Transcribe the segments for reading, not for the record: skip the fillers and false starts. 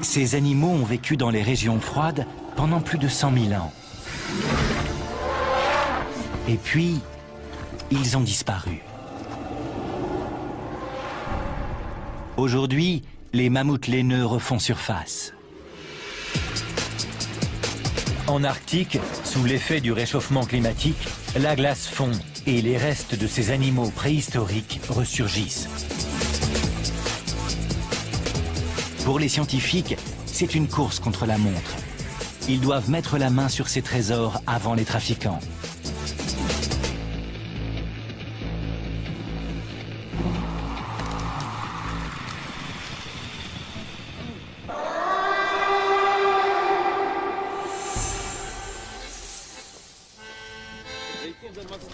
Ces animaux ont vécu dans les régions froides pendant plus de 100 000 ans. Et puis, ils ont disparu. Aujourd'hui, les mammouths laineux refont surface. En Arctique, sous l'effet du réchauffement climatique, la glace fond et les restes de ces animaux préhistoriques ressurgissent. Pour les scientifiques, c'est une course contre la montre. Ils doivent mettre la main sur ces trésors avant les trafiquants.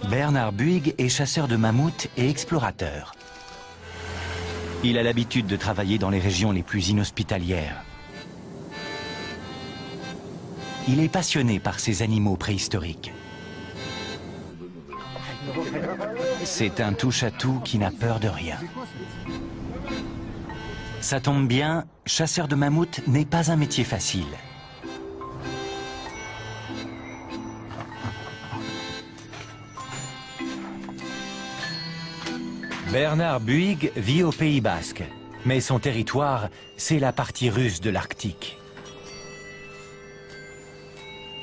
Bernard Buig est chasseur de mammouths et explorateur. Il a l'habitude de travailler dans les régions les plus inhospitalières. Il est passionné par ces animaux préhistoriques. C'est un touche-à-tout qui n'a peur de rien. Ça tombe bien, chasseur de mammouths n'est pas un métier facile. Bernard Buig vit au Pays Basque, mais son territoire, c'est la partie russe de l'Arctique.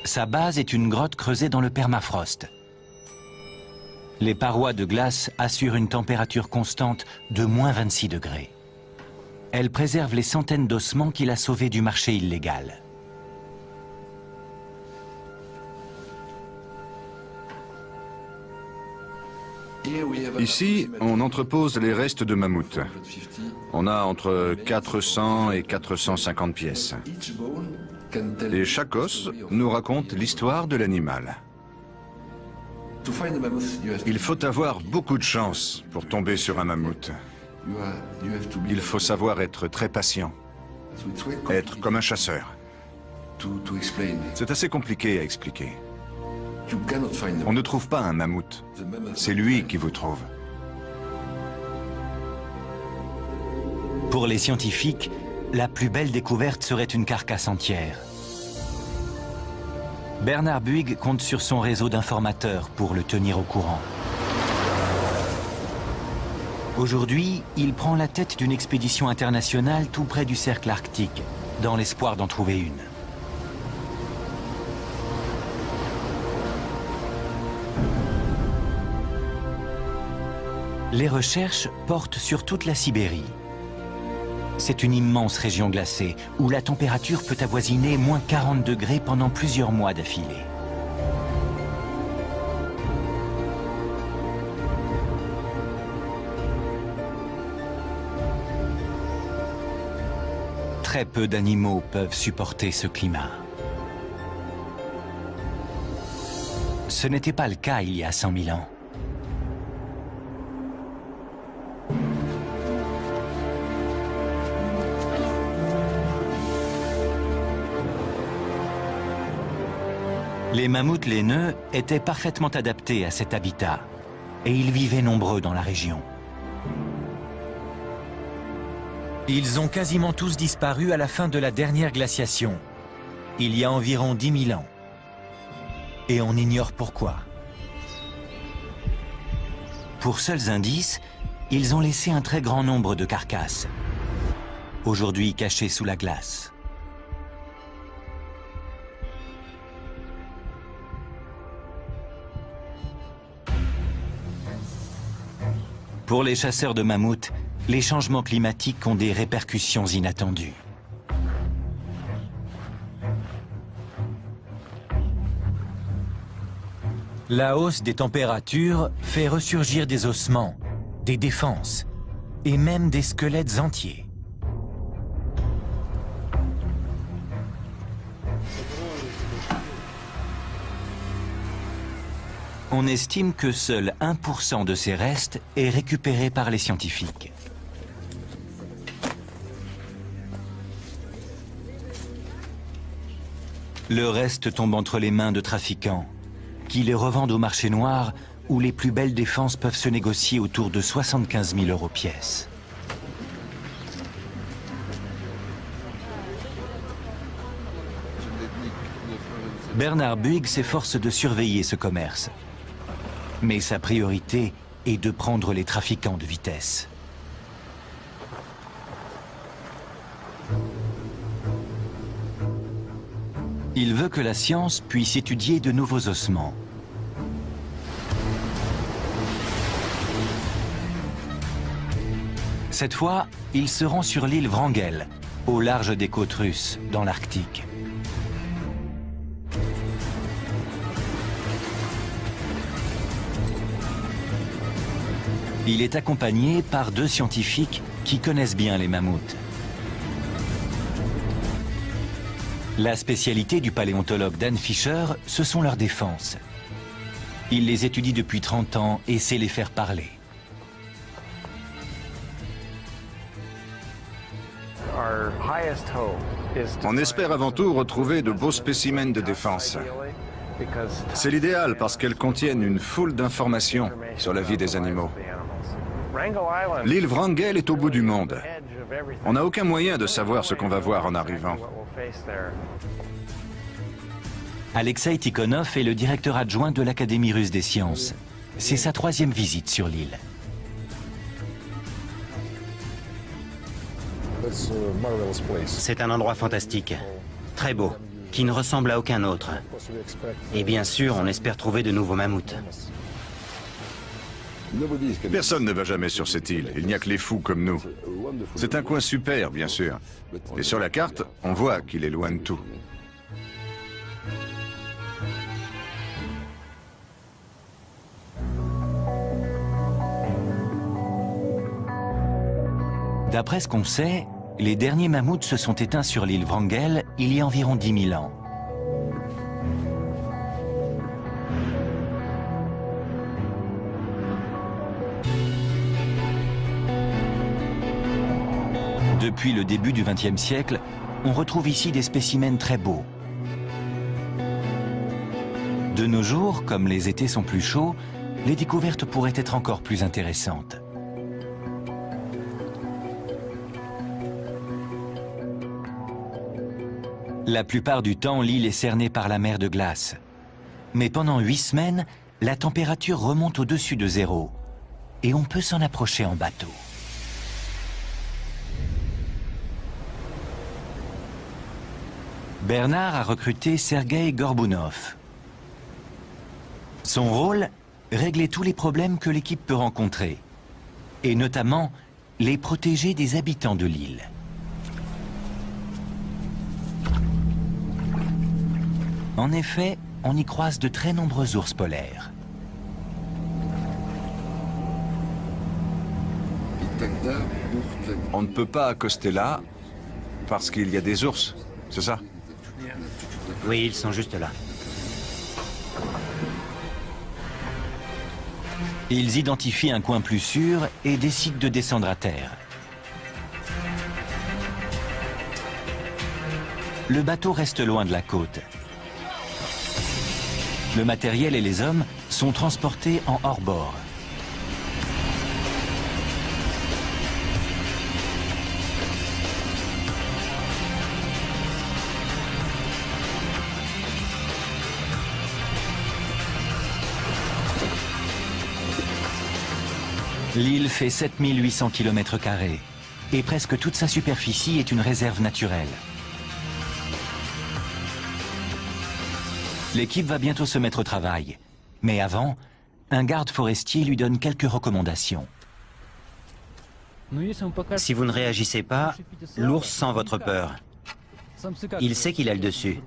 Sa base est une grotte creusée dans le permafrost. Les parois de glace assurent une température constante de moins 26 degrés. Elle préserve les centaines d'ossements qu'il a sauvés du marché illégal. Ici, on entrepose les restes de mammouth. On a entre 400 et 450 pièces. Et chaque os nous raconte l'histoire de l'animal. Il faut avoir beaucoup de chance pour tomber sur un mammouth. Il faut savoir être très patient, être comme un chasseur. C'est assez compliqué à expliquer. On ne trouve pas un mammouth, c'est lui qui vous trouve. Pour les scientifiques, la plus belle découverte serait une carcasse entière. Bernard Buig compte sur son réseau d'informateurs pour le tenir au courant. Aujourd'hui, il prend la tête d'une expédition internationale tout près du cercle arctique, dans l'espoir d'en trouver une. Les recherches portent sur toute la Sibérie. C'est une immense région glacée où la température peut avoisiner moins 40 degrés pendant plusieurs mois d'affilée. Très peu d'animaux peuvent supporter ce climat. Ce n'était pas le cas il y a 100 000 ans. Les mammouths laineux étaient parfaitement adaptés à cet habitat et ils vivaient nombreux dans la région. Ils ont quasiment tous disparu à la fin de la dernière glaciation, il y a environ 10 000 ans. Et on ignore pourquoi. Pour seuls indices, ils ont laissé un très grand nombre de carcasses, aujourd'hui cachées sous la glace. Pour les chasseurs de mammouths, les changements climatiques ont des répercussions inattendues. La hausse des températures fait ressurgir des ossements, des défenses et même des squelettes entiers. On estime que seul 1% de ces restes est récupéré par les scientifiques. Le reste tombe entre les mains de trafiquants, qui les revendent au marché noir où les plus belles défenses peuvent se négocier autour de 75 000 € pièce. Bernard Buig s'efforce de surveiller ce commerce. Mais sa priorité est de prendre les trafiquants de vitesse. Il veut que la science puisse étudier de nouveaux ossements. Cette fois, il se rend sur l'île Wrangel, au large des côtes russes, dans l'Arctique. Il est accompagné par 2 scientifiques qui connaissent bien les mammouths. La spécialité du paléontologue Dan Fisher, ce sont leurs défenses. Il les étudie depuis 30 ans et sait les faire parler. On espère avant tout retrouver de beaux spécimens de défense. C'est l'idéal parce qu'elles contiennent une foule d'informations sur la vie des animaux. L'île Wrangel est au bout du monde. On n'a aucun moyen de savoir ce qu'on va voir en arrivant. Alexei Tikhonov est le directeur adjoint de l'Académie russe des sciences. C'est sa 3e visite sur l'île. C'est un endroit fantastique, très beau, qui ne ressemble à aucun autre. Et bien sûr, on espère trouver de nouveaux mammouths. Personne ne va jamais sur cette île, il n'y a que les fous comme nous. C'est un coin super, bien sûr. Et sur la carte, on voit qu'il est loin de tout. D'après ce qu'on sait, les derniers mammouths se sont éteints sur l'île Wrangel il y a environ 10 000 ans. Depuis le début du XXe siècle, on retrouve ici des spécimens très beaux. De nos jours, comme les étés sont plus chauds, les découvertes pourraient être encore plus intéressantes. La plupart du temps, l'île est cernée par la mer de glace. Mais pendant 8 semaines, la température remonte au-dessus de 0 et on peut s'en approcher en bateau. Bernard a recruté Sergueï Gorbunov. Son rôle, régler tous les problèmes que l'équipe peut rencontrer, et notamment les protéger des habitants de l'île. En effet, on y croise de très nombreux ours polaires. On ne peut pas accoster là parce qu'il y a des ours, c'est ça? Oui, ils sont juste là. Ils identifient un coin plus sûr et décident de descendre à terre. Le bateau reste loin de la côte. Le matériel et les hommes sont transportés en hors-bord. L'île fait 7800 km² et presque toute sa superficie est une réserve naturelle. L'équipe va bientôt se mettre au travail. Mais avant, un garde forestier lui donne quelques recommandations. Si vous ne réagissez pas, l'ours sent votre peur. Il sait qu'il a le dessus.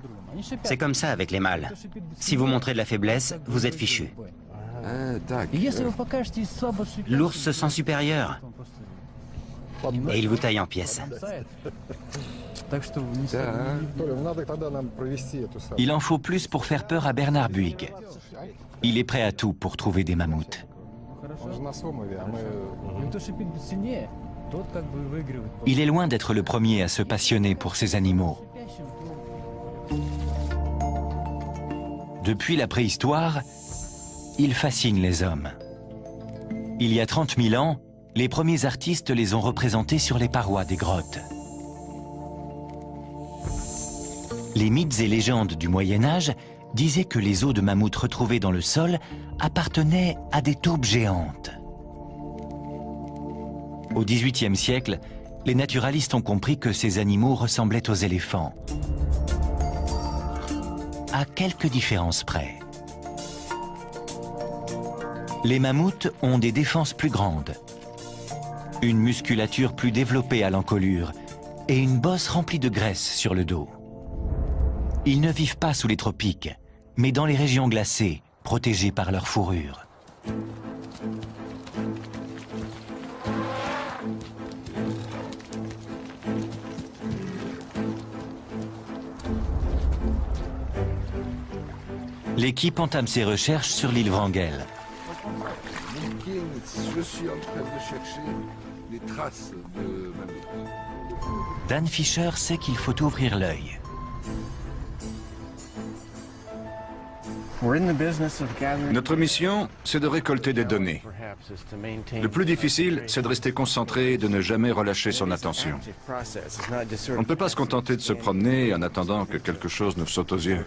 C'est comme ça avec les mâles. Si vous montrez de la faiblesse, vous êtes fichu. L'ours se sent supérieur. Et il vous taille en pièces. Il en faut plus pour faire peur à Bernard Buig. Il est prêt à tout pour trouver des mammouths. Il est loin d'être le premier à se passionner pour ces animaux. Depuis la préhistoire, il fascine les hommes. Il y a 30 000 ans, les premiers artistes les ont représentés sur les parois des grottes. Les mythes et légendes du Moyen-Âge disait que les os de mammouth retrouvés dans le sol appartenaient à des taupes géantes. Au XVIIIe siècle, les naturalistes ont compris que ces animaux ressemblaient aux éléphants. À quelques différences près. Les mammouths ont des défenses plus grandes, une musculature plus développée à l'encolure et une bosse remplie de graisse sur le dos. Ils ne vivent pas sous les tropiques, mais dans les régions glacées, protégés par leur fourrure. L'équipe entame ses recherches sur l'île Wrangel. Je suis en train de chercher des traces de mammouth. Dan Fisher sait qu'il faut ouvrir l'œil. Notre mission, c'est de récolter des données. Le plus difficile, c'est de rester concentré et de ne jamais relâcher son attention. On ne peut pas se contenter de se promener en attendant que quelque chose nous saute aux yeux.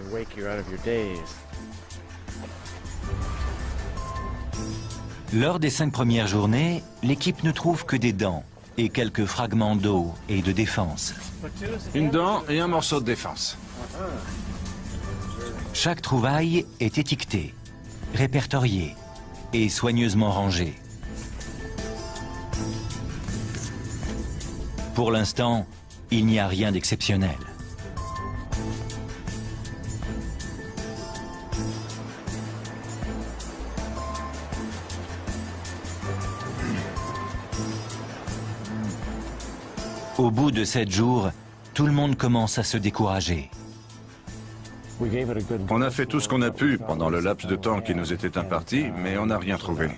Lors des 5 premières journées, l'équipe ne trouve que des dents et quelques fragments d'eau et de défense. Une dent et un morceau de défense. Chaque trouvaille est étiquetée, répertoriée et soigneusement rangée. Pour l'instant, il n'y a rien d'exceptionnel. Au bout de 7 jours, tout le monde commence à se décourager. On a fait tout ce qu'on a pu pendant le laps de temps qui nous était imparti, mais on n'a rien trouvé.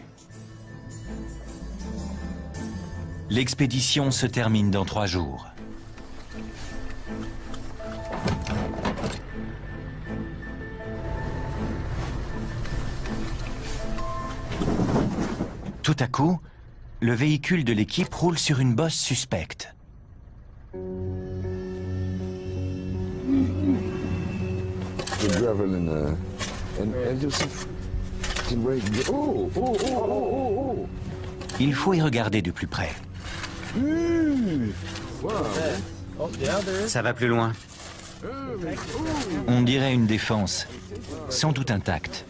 L'expédition se termine dans 3 jours. Tout à coup, le véhicule de l'équipe roule sur une bosse suspecte. Il faut y regarder de plus près. Ça va plus loin. On dirait une défense, sans doute intacte.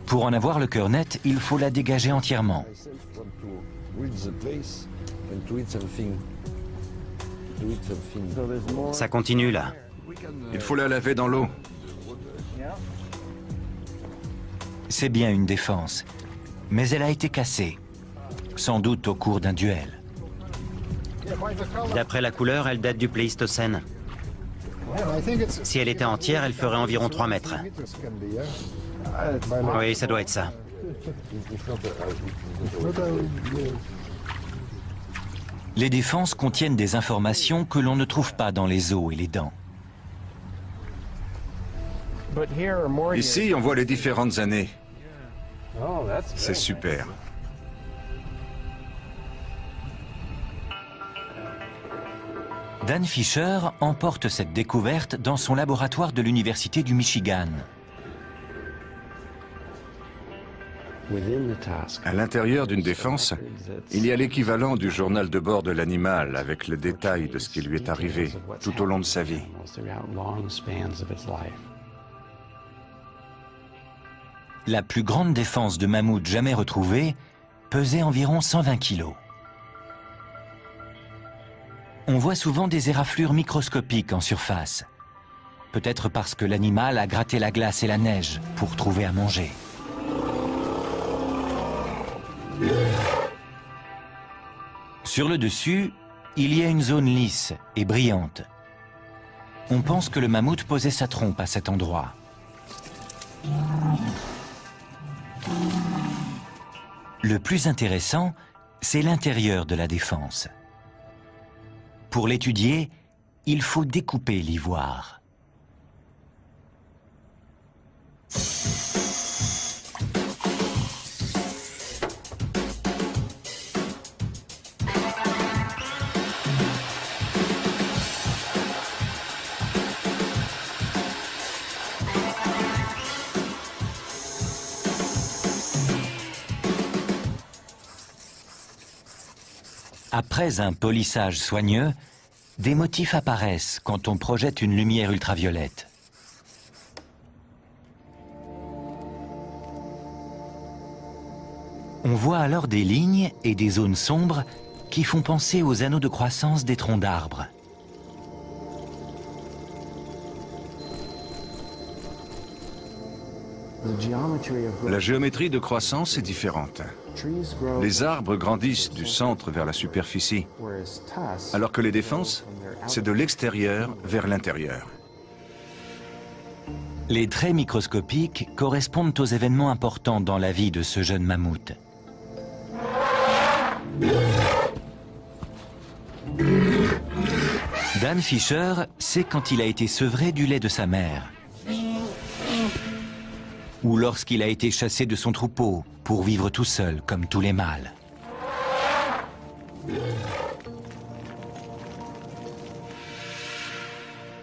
Pour en avoir le cœur net, il faut la dégager entièrement. Ça continue là. Il faut la laver dans l'eau. C'est bien une défense, mais elle a été cassée, sans doute au cours d'un duel. D'après la couleur, elle date du Pléistocène. Si elle était entière, elle ferait environ 3 mètres. Oui, ça doit être ça. Les défenses contiennent des informations que l'on ne trouve pas dans les os et les dents. Ici, on voit les différentes années. C'est super. Dan Fisher emporte cette découverte dans son laboratoire de l'Université du Michigan. À l'intérieur d'une défense, il y a l'équivalent du journal de bord de l'animal avec le détail de ce qui lui est arrivé tout au long de sa vie. La plus grande défense de mammouth jamais retrouvée pesait environ 120 kilos. On voit souvent des éraflures microscopiques en surface. Peut-être parce que l'animal a gratté la glace et la neige pour trouver à manger. Sur le dessus, il y a une zone lisse et brillante. On pense que le mammouth posait sa trompe à cet endroit. Le plus intéressant, c'est l'intérieur de la défense. Pour l'étudier, il faut découper l'ivoire. Après un polissage soigneux, des motifs apparaissent quand on projette une lumière ultraviolette. On voit alors des lignes et des zones sombres qui font penser aux anneaux de croissance des troncs d'arbres. La géométrie de croissance est différente. Les arbres grandissent du centre vers la superficie, alors que les défenses, c'est de l'extérieur vers l'intérieur. Les traits microscopiques correspondent aux événements importants dans la vie de ce jeune mammouth. Dan Fisher sait quand il a été sevré du lait de sa mère, ou lorsqu'il a été chassé de son troupeau pour vivre tout seul comme tous les mâles.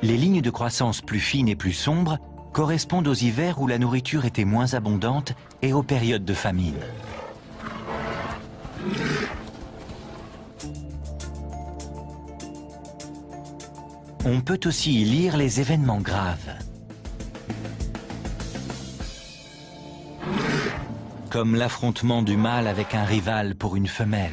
Les lignes de croissance plus fines et plus sombres correspondent aux hivers où la nourriture était moins abondante et aux périodes de famine. On peut aussi y lire les événements graves, comme l'affrontement du mâle avec un rival pour une femelle.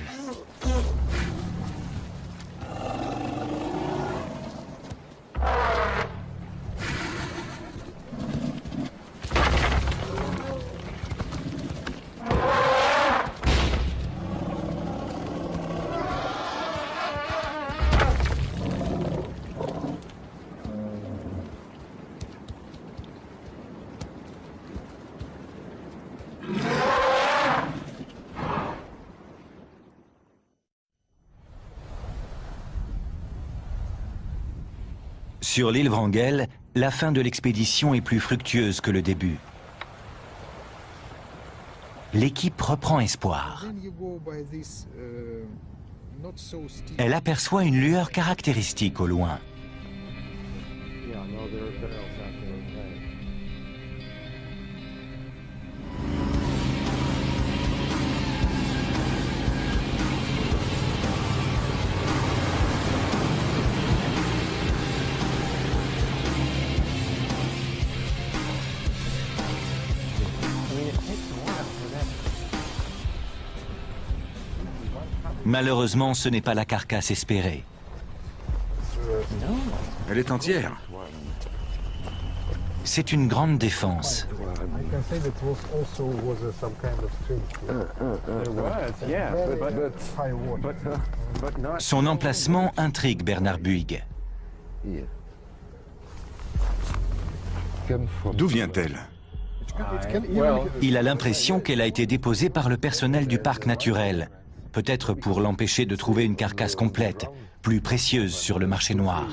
Sur l'île Wrangel, la fin de l'expédition est plus fructueuse que le début. L'équipe reprend espoir. Elle aperçoit une lueur caractéristique au loin. Malheureusement, ce n'est pas la carcasse espérée. Elle est entière. C'est une grande défense. Son emplacement intrigue Bernard Buig. D'où vient-elle? Il a l'impression qu'elle a été déposée par le personnel du parc naturel, peut-être pour l'empêcher de trouver une carcasse complète, plus précieuse sur le marché noir.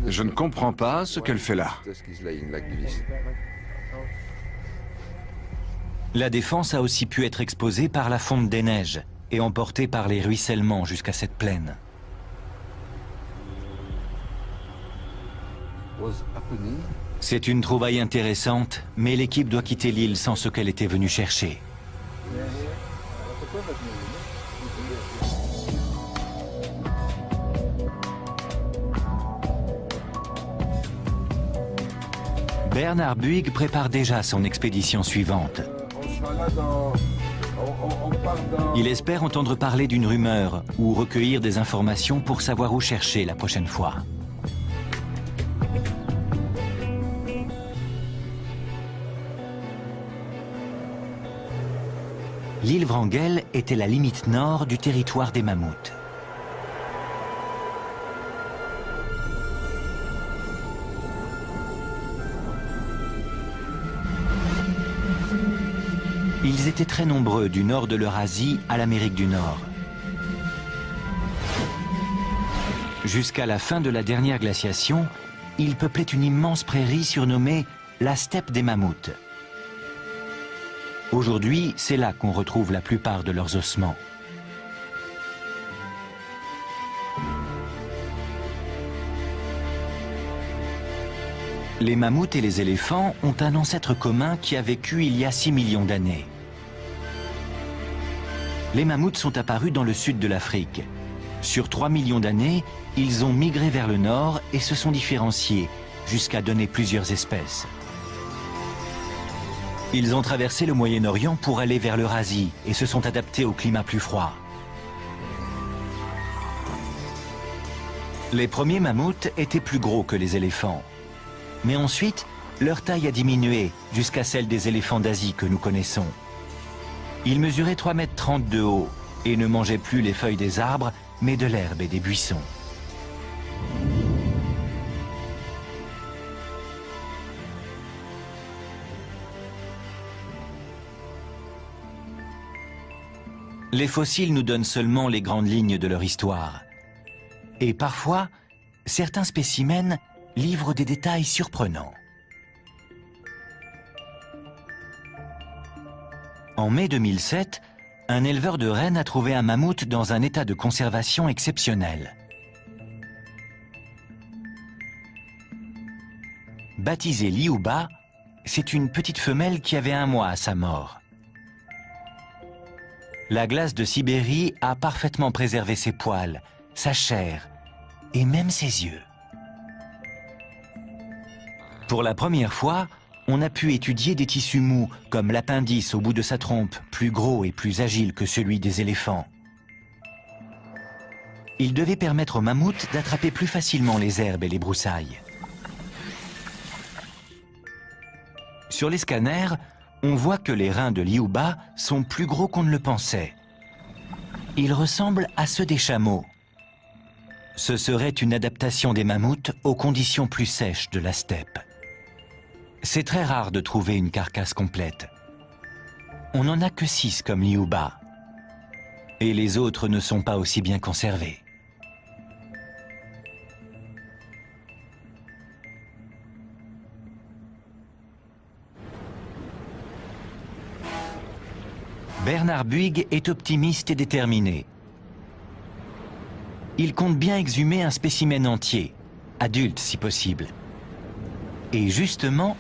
Je ne comprends pas ce qu'elle fait là. La défense a aussi pu être exposée par la fonte des neiges et emportée par les ruissellements jusqu'à cette plaine. C'est une trouvaille intéressante, mais l'équipe doit quitter l'île sans ce qu'elle était venue chercher. Bernard Buig prépare déjà son expédition suivante. Il espère entendre parler d'une rumeur ou recueillir des informations pour savoir où chercher la prochaine fois. L'île Wrangel était la limite nord du territoire des mammouths. Ils étaient très nombreux du nord de l'Eurasie à l'Amérique du Nord. Jusqu'à la fin de la dernière glaciation, ils peuplaient une immense prairie surnommée la steppe des mammouths. Aujourd'hui, c'est là qu'on retrouve la plupart de leurs ossements. Les mammouths et les éléphants ont un ancêtre commun qui a vécu il y a 6 millions d'années. Les mammouths sont apparus dans le sud de l'Afrique. Sur 3 millions d'années, ils ont migré vers le nord et se sont différenciés, jusqu'à donner plusieurs espèces. Ils ont traversé le Moyen-Orient pour aller vers l'Eurasie et se sont adaptés au climat plus froid. Les premiers mammouths étaient plus gros que les éléphants. Mais ensuite, leur taille a diminué jusqu'à celle des éléphants d'Asie que nous connaissons. Ils mesuraient 3,30 m de haut et ne mangeaient plus les feuilles des arbres, mais de l'herbe et des buissons. Les fossiles nous donnent seulement les grandes lignes de leur histoire. Et parfois, certains spécimens livrent des détails surprenants. En mai 2007, un éleveur de rennes a trouvé un mammouth dans un état de conservation exceptionnel. Baptisée Liuba, c'est une petite femelle qui avait 1 mois à sa mort. La glace de Sibérie a parfaitement préservé ses poils, sa chair et même ses yeux. Pour la première fois, on a pu étudier des tissus mous, comme l'appendice au bout de sa trompe, plus gros et plus agile que celui des éléphants. Il devait permettre aux mammouths d'attraper plus facilement les herbes et les broussailles. Sur les scanners, on voit que les reins de Liuba sont plus gros qu'on ne le pensait. Ils ressemblent à ceux des chameaux. Ce serait une adaptation des mammouths aux conditions plus sèches de la steppe. C'est très rare de trouver une carcasse complète. On n'en a que 6 comme Liuba. Et les autres ne sont pas aussi bien conservés. Bernard Buig est optimiste et déterminé. Il compte bien exhumer un spécimen entier, adulte si possible. Et justement,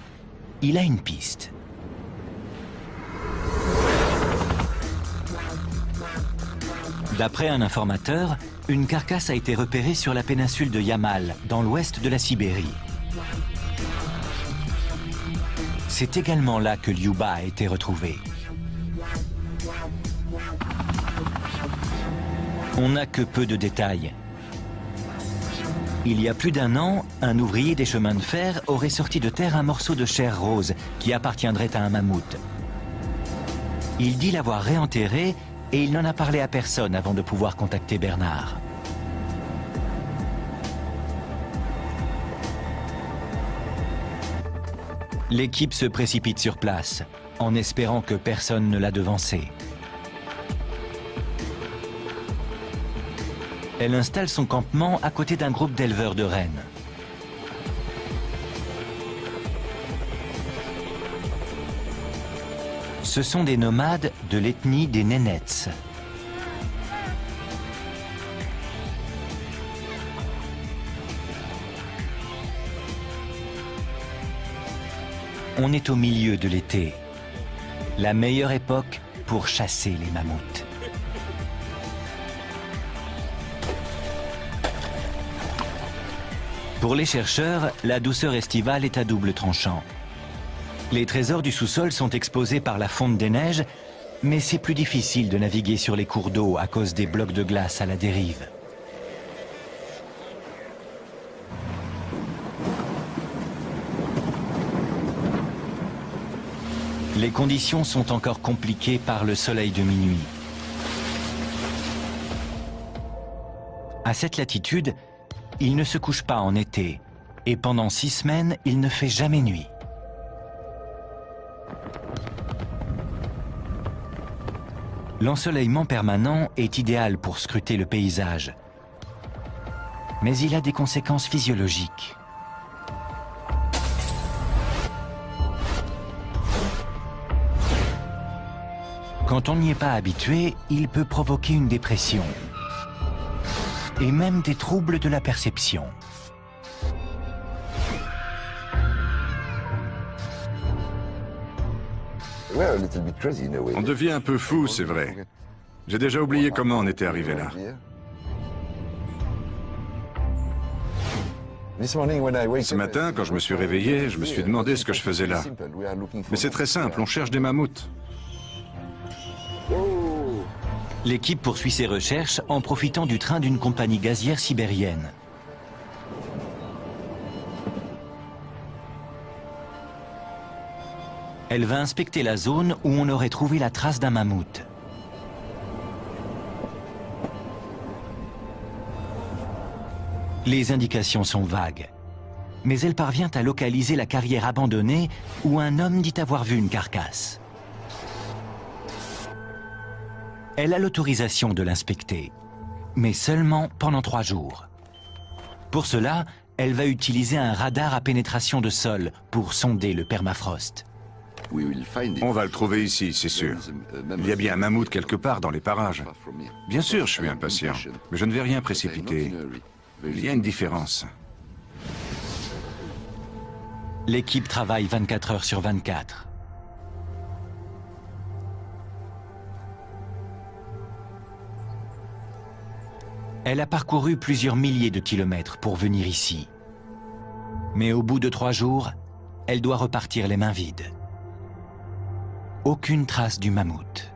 il a une piste. D'après un informateur, une carcasse a été repérée sur la péninsule de Yamal, dans l'ouest de la Sibérie. C'est également là que Liuba a été retrouvé. On n'a que peu de détails. Il y a plus d'1 an, un ouvrier des chemins de fer aurait sorti de terre un morceau de chair rose qui appartiendrait à un mammouth. Il dit l'avoir réenterré et il n'en a parlé à personne avant de pouvoir contacter Bernard. L'équipe se précipite sur place, en espérant que personne ne l'a devancé. Elle installe son campement à côté d'un groupe d'éleveurs de rennes. Ce sont des nomades de l'ethnie des Nénètes. On est au milieu de l'été, la meilleure époque pour chasser les mammouths. Pour les chercheurs, la douceur estivale est à double tranchant. Les trésors du sous-sol sont exposés par la fonte des neiges, mais c'est plus difficile de naviguer sur les cours d'eau à cause des blocs de glace à la dérive. Les conditions sont encore compliquées par le soleil de minuit. À cette latitude, il ne se couche pas en été, et pendant 6 semaines, il ne fait jamais nuit. L'ensoleillement permanent est idéal pour scruter le paysage, mais il a des conséquences physiologiques. Quand on n'y est pas habitué, il peut provoquer une dépression et même des troubles de la perception. On devient un peu fou, c'est vrai. J'ai déjà oublié comment on était arrivé là. Ce matin, quand je me suis réveillé, je me suis demandé ce que je faisais là. Mais c'est très simple, on cherche des mammouths. L'équipe poursuit ses recherches en profitant du train d'une compagnie gazière sibérienne. Elle va inspecter la zone où on aurait trouvé la trace d'un mammouth. Les indications sont vagues, mais elle parvient à localiser la carrière abandonnée où un homme dit avoir vu une carcasse. Elle a l'autorisation de l'inspecter, mais seulement pendant 3 jours. Pour cela, elle va utiliser un radar à pénétration de sol pour sonder le permafrost. On va le trouver ici, c'est sûr. Il y a bien un mammouth quelque part dans les parages. Bien sûr, je suis impatient, mais je ne vais rien précipiter. Il y a une différence. L'équipe travaille 24 heures sur 24. Elle a parcouru plusieurs milliers de kilomètres pour venir ici. Mais au bout de 3 jours, elle doit repartir les mains vides. Aucune trace du mammouth.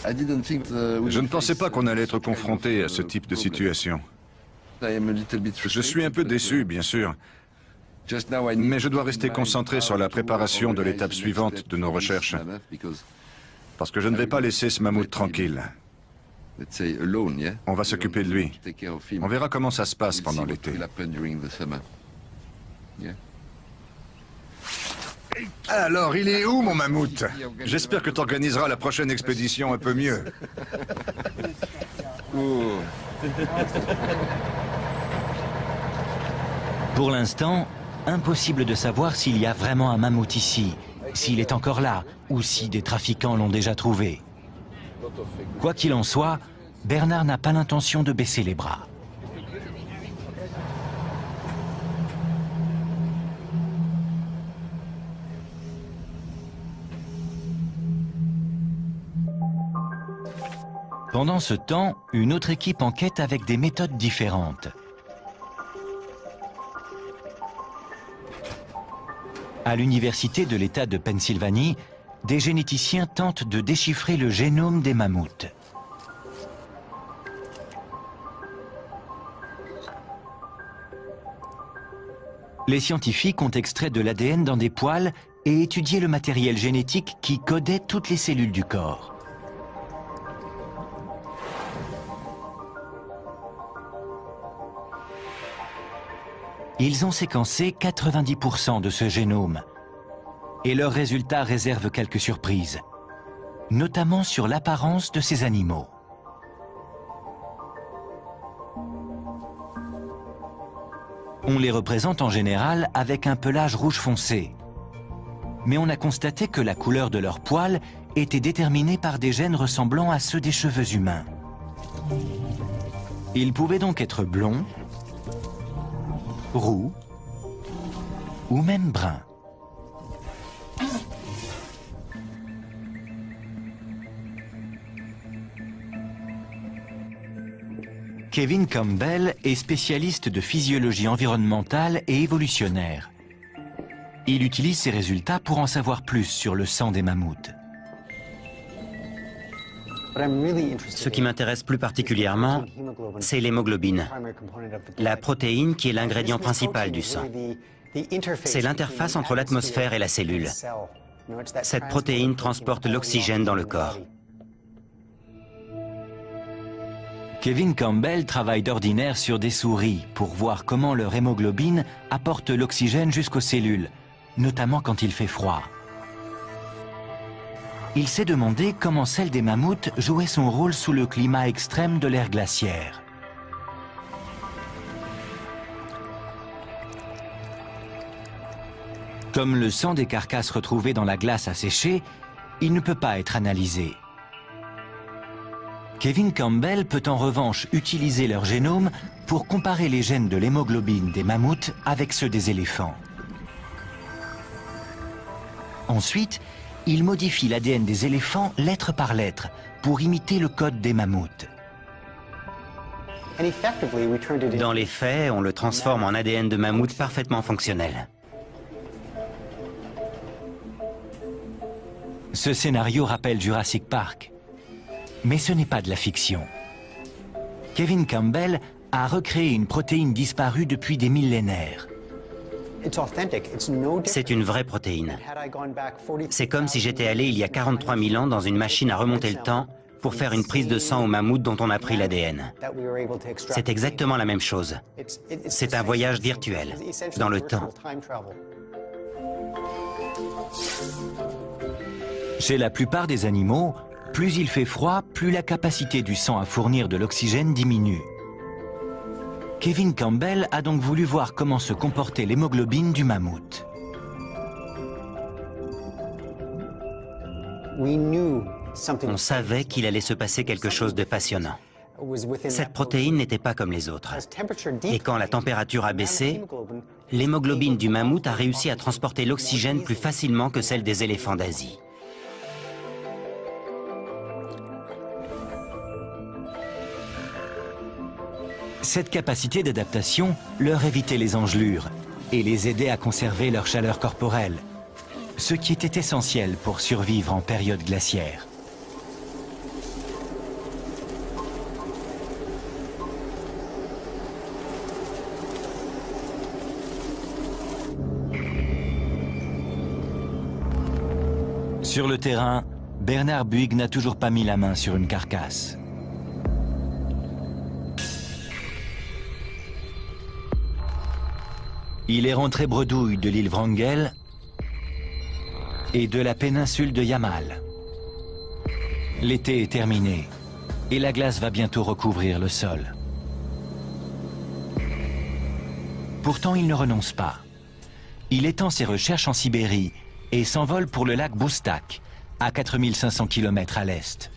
Je ne pensais pas qu'on allait être confronté à ce type de situation. Je suis un peu déçu, bien sûr. Mais je dois rester concentré sur la préparation de l'étape suivante de nos recherches. Parce que je ne vais pas laisser ce mammouth tranquille. On va s'occuper de lui. On verra comment ça se passe pendant l'été. Alors, il est où, mon mammouth? J'espère que tu organiseras la prochaine expédition un peu mieux. Pour l'instant, impossible de savoir s'il y a vraiment un mammouth ici, s'il est encore là, ou si des trafiquants l'ont déjà trouvé. Quoi qu'il en soit, Bernard n'a pas l'intention de baisser les bras. Pendant ce temps, une autre équipe enquête avec des méthodes différentes. À l'université de l'État de Pennsylvanie, des généticiens tentent de déchiffrer le génome des mammouths. Les scientifiques ont extrait de l'ADN dans des poils et étudié le matériel génétique qui codait toutes les cellules du corps. Ils ont séquencé 90% de ce génome. Et leurs résultats réservent quelques surprises, notamment sur l'apparence de ces animaux. On les représente en général avec un pelage rouge foncé. Mais on a constaté que la couleur de leurs poils était déterminée par des gènes ressemblant à ceux des cheveux humains. Ils pouvaient donc être blonds, roux ou même bruns. Kevin Campbell est spécialiste de physiologie environnementale et évolutionnaire. Il utilise ces résultats pour en savoir plus sur le sang des mammouths. Ce qui m'intéresse plus particulièrement, c'est l'hémoglobine, la protéine qui est l'ingrédient principal du sang. C'est l'interface entre l'atmosphère et la cellule. Cette protéine transporte l'oxygène dans le corps. Kevin Campbell travaille d'ordinaire sur des souris pour voir comment leur hémoglobine apporte l'oxygène jusqu'aux cellules, notamment quand il fait froid. Il s'est demandé comment celle des mammouths jouait son rôle sous le climat extrême de l'ère glaciaire. Comme le sang des carcasses retrouvées dans la glace a séché, il ne peut pas être analysé. Kevin Campbell peut en revanche utiliser leur génome pour comparer les gènes de l'hémoglobine des mammouths avec ceux des éléphants. Ensuite, il modifie l'ADN des éléphants lettre par lettre pour imiter le code des mammouths. Dans les faits, on le transforme en ADN de mammouth parfaitement fonctionnel. Ce scénario rappelle Jurassic Park. Mais ce n'est pas de la fiction. Kevin Campbell a recréé une protéine disparue depuis des millénaires. C'est une vraie protéine. C'est comme si j'étais allé il y a 43 000 ans dans une machine à remonter le temps pour faire une prise de sang au mammouth dont on a pris l'ADN. C'est exactement la même chose. C'est un voyage virtuel, dans le temps. Chez la plupart des animaux, plus il fait froid, plus la capacité du sang à fournir de l'oxygène diminue. Kevin Campbell a donc voulu voir comment se comportait l'hémoglobine du mammouth. On savait qu'il allait se passer quelque chose de passionnant. Cette protéine n'était pas comme les autres. Et quand la température a baissé, l'hémoglobine du mammouth a réussi à transporter l'oxygène plus facilement que celle des éléphants d'Asie. Cette capacité d'adaptation leur évitait les engelures et les aidait à conserver leur chaleur corporelle, ce qui était essentiel pour survivre en période glaciaire. Sur le terrain, Bernard Buig n'a toujours pas mis la main sur une carcasse. Il est rentré bredouille de l'île Wrangel et de la péninsule de Yamal. L'été est terminé et la glace va bientôt recouvrir le sol. Pourtant, il ne renonce pas. Il étend ses recherches en Sibérie et s'envole pour le lac Boustak, à 4500 km à l'est.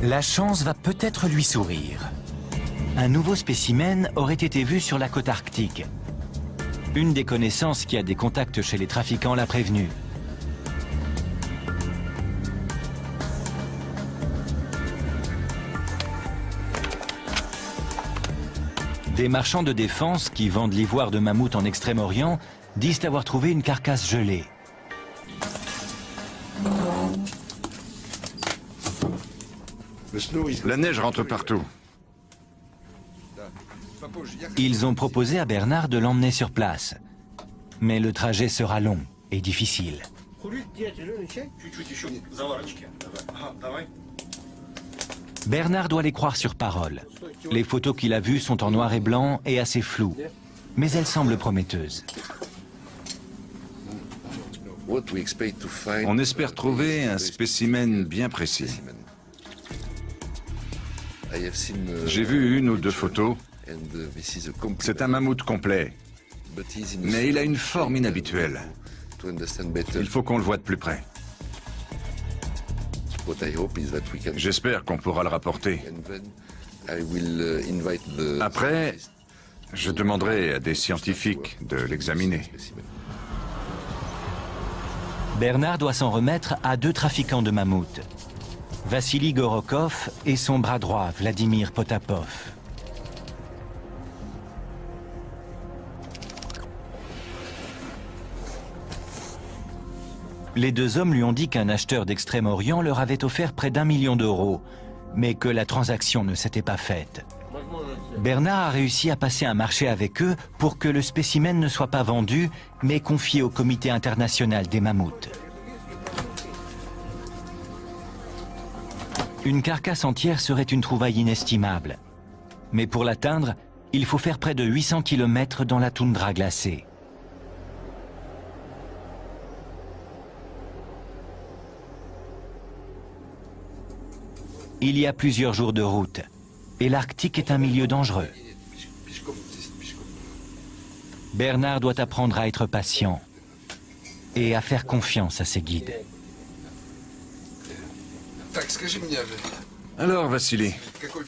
La chance va peut-être lui sourire. Un nouveau spécimen aurait été vu sur la côte arctique. Une des connaissances qui a des contacts chez les trafiquants l'a prévenu. Des marchands de défense qui vendent l'ivoire de mammouth en Extrême-Orient disent avoir trouvé une carcasse gelée. La neige rentre partout. Ils ont proposé à Bernard de l'emmener sur place. Mais le trajet sera long et difficile. Bernard doit les croire sur parole. Les photos qu'il a vues sont en noir et blanc et assez floues. Mais elles semblent prometteuses. On espère trouver un spécimen bien précis. J'ai vu une ou deux photos. C'est un mammouth complet. Mais il a une forme inhabituelle. Il faut qu'on le voie de plus près. J'espère qu'on pourra le rapporter. Après, je demanderai à des scientifiques de l'examiner. Bernard doit s'en remettre à deux trafiquants de mammouths. Vassili Gorokov et son bras droit, Vladimir Potapov. Les deux hommes lui ont dit qu'un acheteur d'Extrême-Orient leur avait offert près d'1 million d'euros, mais que la transaction ne s'était pas faite. Bernard a réussi à passer un marché avec eux pour que le spécimen ne soit pas vendu, mais confié au Comité international des mammouths. Une carcasse entière serait une trouvaille inestimable. Mais pour l'atteindre, il faut faire près de 800 km dans la toundra glacée. Il y a plusieurs jours de route, et l'Arctique est un milieu dangereux. Bernard doit apprendre à être patient et à faire confiance à ses guides. Alors, Vassili,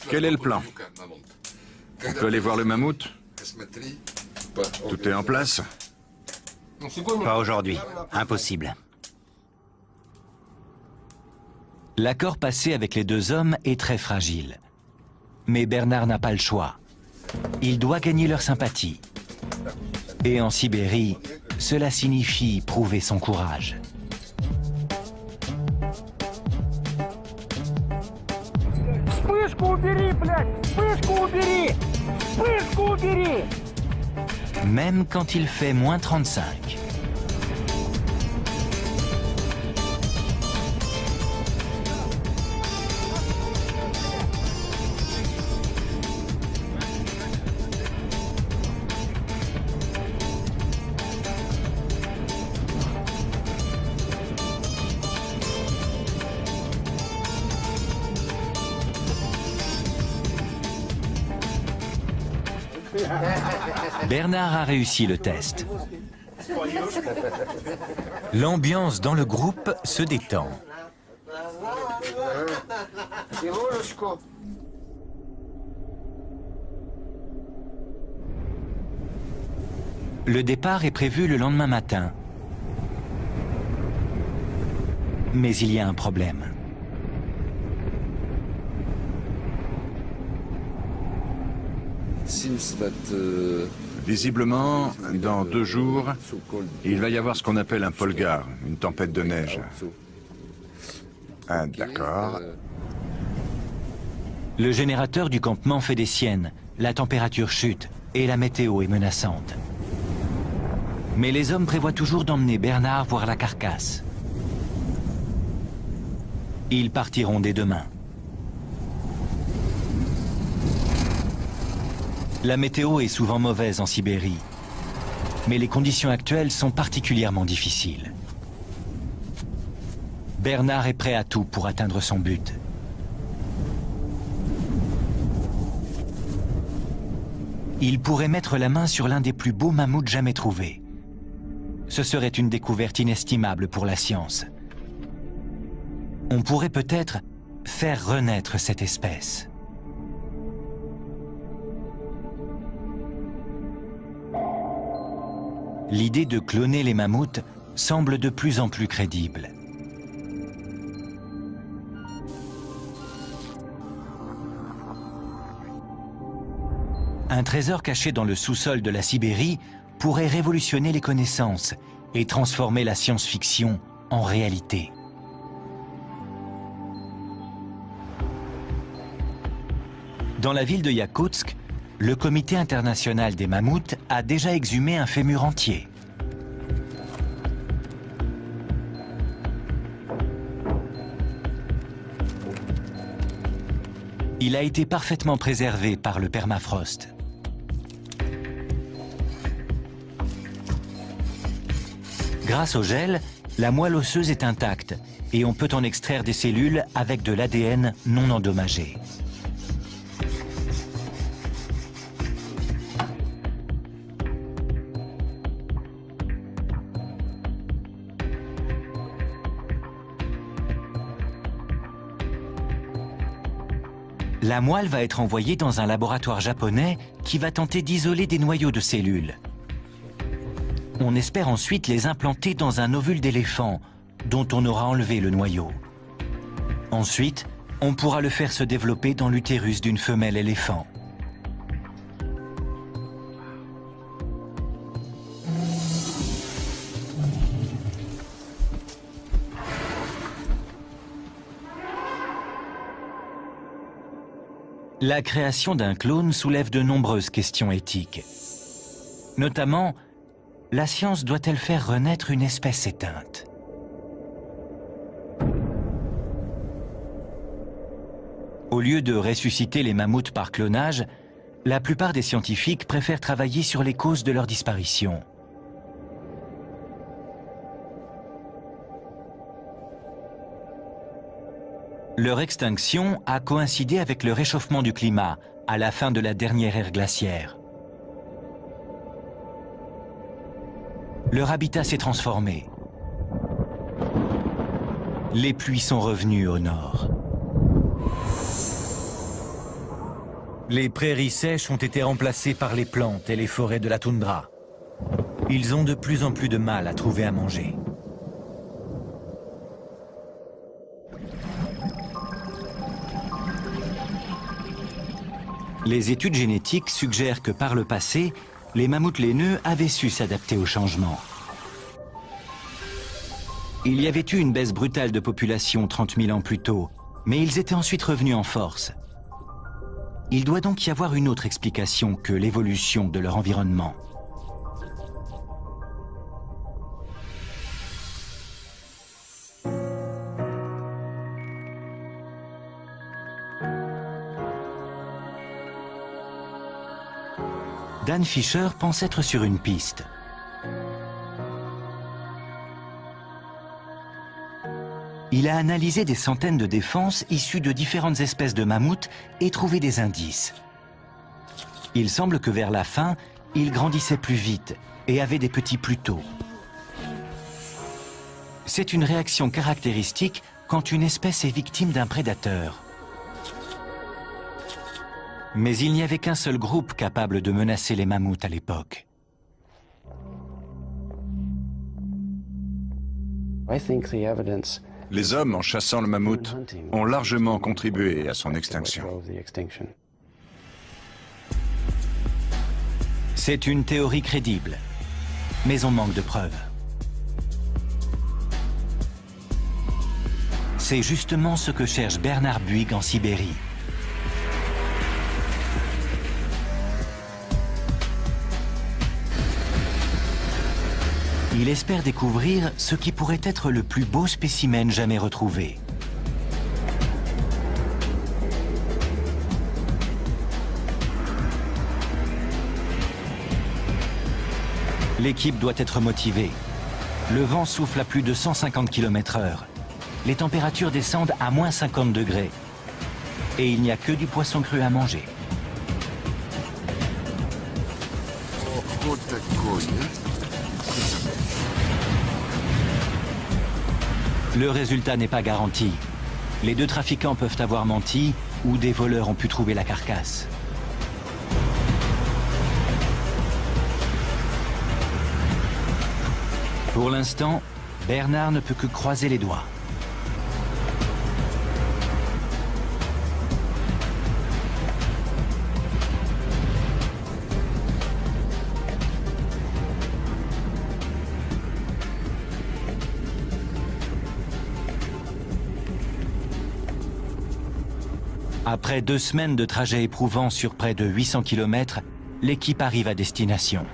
quel est le plan? On peut aller voir le mammouth? Tout est en place? Pas aujourd'hui. Impossible. L'accord passé avec les deux hommes est très fragile. Mais Bernard n'a pas le choix. Il doit gagner leur sympathie. Et en Sibérie, cela signifie prouver son courage. Même quand il fait moins 35. Bernard a réussi le test. L'ambiance dans le groupe se détend. Le départ est prévu le lendemain matin. Mais il y a un problème. Visiblement, dans 2 jours, il va y avoir ce qu'on appelle un polgar, une tempête de neige. Ah, d'accord. Le générateur du campement fait des siennes, la température chute et la météo est menaçante. Mais les hommes prévoient toujours d'emmener Bernard voir la carcasse. Ils partiront dès demain. La météo est souvent mauvaise en Sibérie, mais les conditions actuelles sont particulièrement difficiles. Bernard est prêt à tout pour atteindre son but. Il pourrait mettre la main sur l'un des plus beaux mammouths jamais trouvés. Ce serait une découverte inestimable pour la science. On pourrait peut-être faire renaître cette espèce. L'idée de cloner les mammouths semble de plus en plus crédible. Un trésor caché dans le sous-sol de la Sibérie pourrait révolutionner les connaissances et transformer la science-fiction en réalité. Dans la ville de Yakoutsk, le Comité international des mammouths a déjà exhumé un fémur entier. Il a été parfaitement préservé par le permafrost. Grâce au gel, la moelle osseuse est intacte et on peut en extraire des cellules avec de l'ADN non endommagé. La moelle va être envoyée dans un laboratoire japonais qui va tenter d'isoler des noyaux de cellules. On espère ensuite les implanter dans un ovule d'éléphant, dont on aura enlevé le noyau. Ensuite, on pourra le faire se développer dans l'utérus d'une femelle éléphant. La création d'un clone soulève de nombreuses questions éthiques. Notamment, la science doit-elle faire renaître une espèce éteinte? Au lieu de ressusciter les mammouths par clonage, la plupart des scientifiques préfèrent travailler sur les causes de leur disparition. Leur extinction a coïncidé avec le réchauffement du climat à la fin de la dernière ère glaciaire. Leur habitat s'est transformé Les pluies sont revenues au nord. Les prairies sèches ont été remplacées par les plantes et les forêts de la toundra. Ils ont de plus en plus de mal à trouver à manger. Les études génétiques suggèrent que par le passé, les mammouths laineux avaient su s'adapter au changement. Il y avait eu une baisse brutale de population 30 000 ans plus tôt, mais ils étaient ensuite revenus en force. Il doit donc y avoir une autre explication que l'évolution de leur environnement. Dan Fisher pense être sur une piste. Il a analysé des centaines de défenses issues de différentes espèces de mammouths et trouvé des indices. Il semble que vers la fin, ils grandissaient plus vite et avaient des petits plus tôt. C'est une réaction caractéristique quand une espèce est victime d'un prédateur. Mais il n'y avait qu'un seul groupe capable de menacer les mammouths à l'époque. Les hommes, en chassant le mammouth, ont largement contribué à son extinction. C'est une théorie crédible, mais on manque de preuves. C'est justement ce que cherche Bernard Buig en Sibérie. Il espère découvrir ce qui pourrait être le plus beau spécimen jamais retrouvé. L'équipe doit être motivée. Le vent souffle à plus de 150 km/h. Les températures descendent à moins 50 degrés. Et il n'y a que du poisson cru à manger. Le résultat n'est pas garanti. Les deux trafiquants peuvent avoir menti ou des voleurs ont pu trouver la carcasse. Pour l'instant, Bernard ne peut que croiser les doigts. Après 2 semaines de trajet éprouvant sur près de 800 km, l'équipe arrive à destination.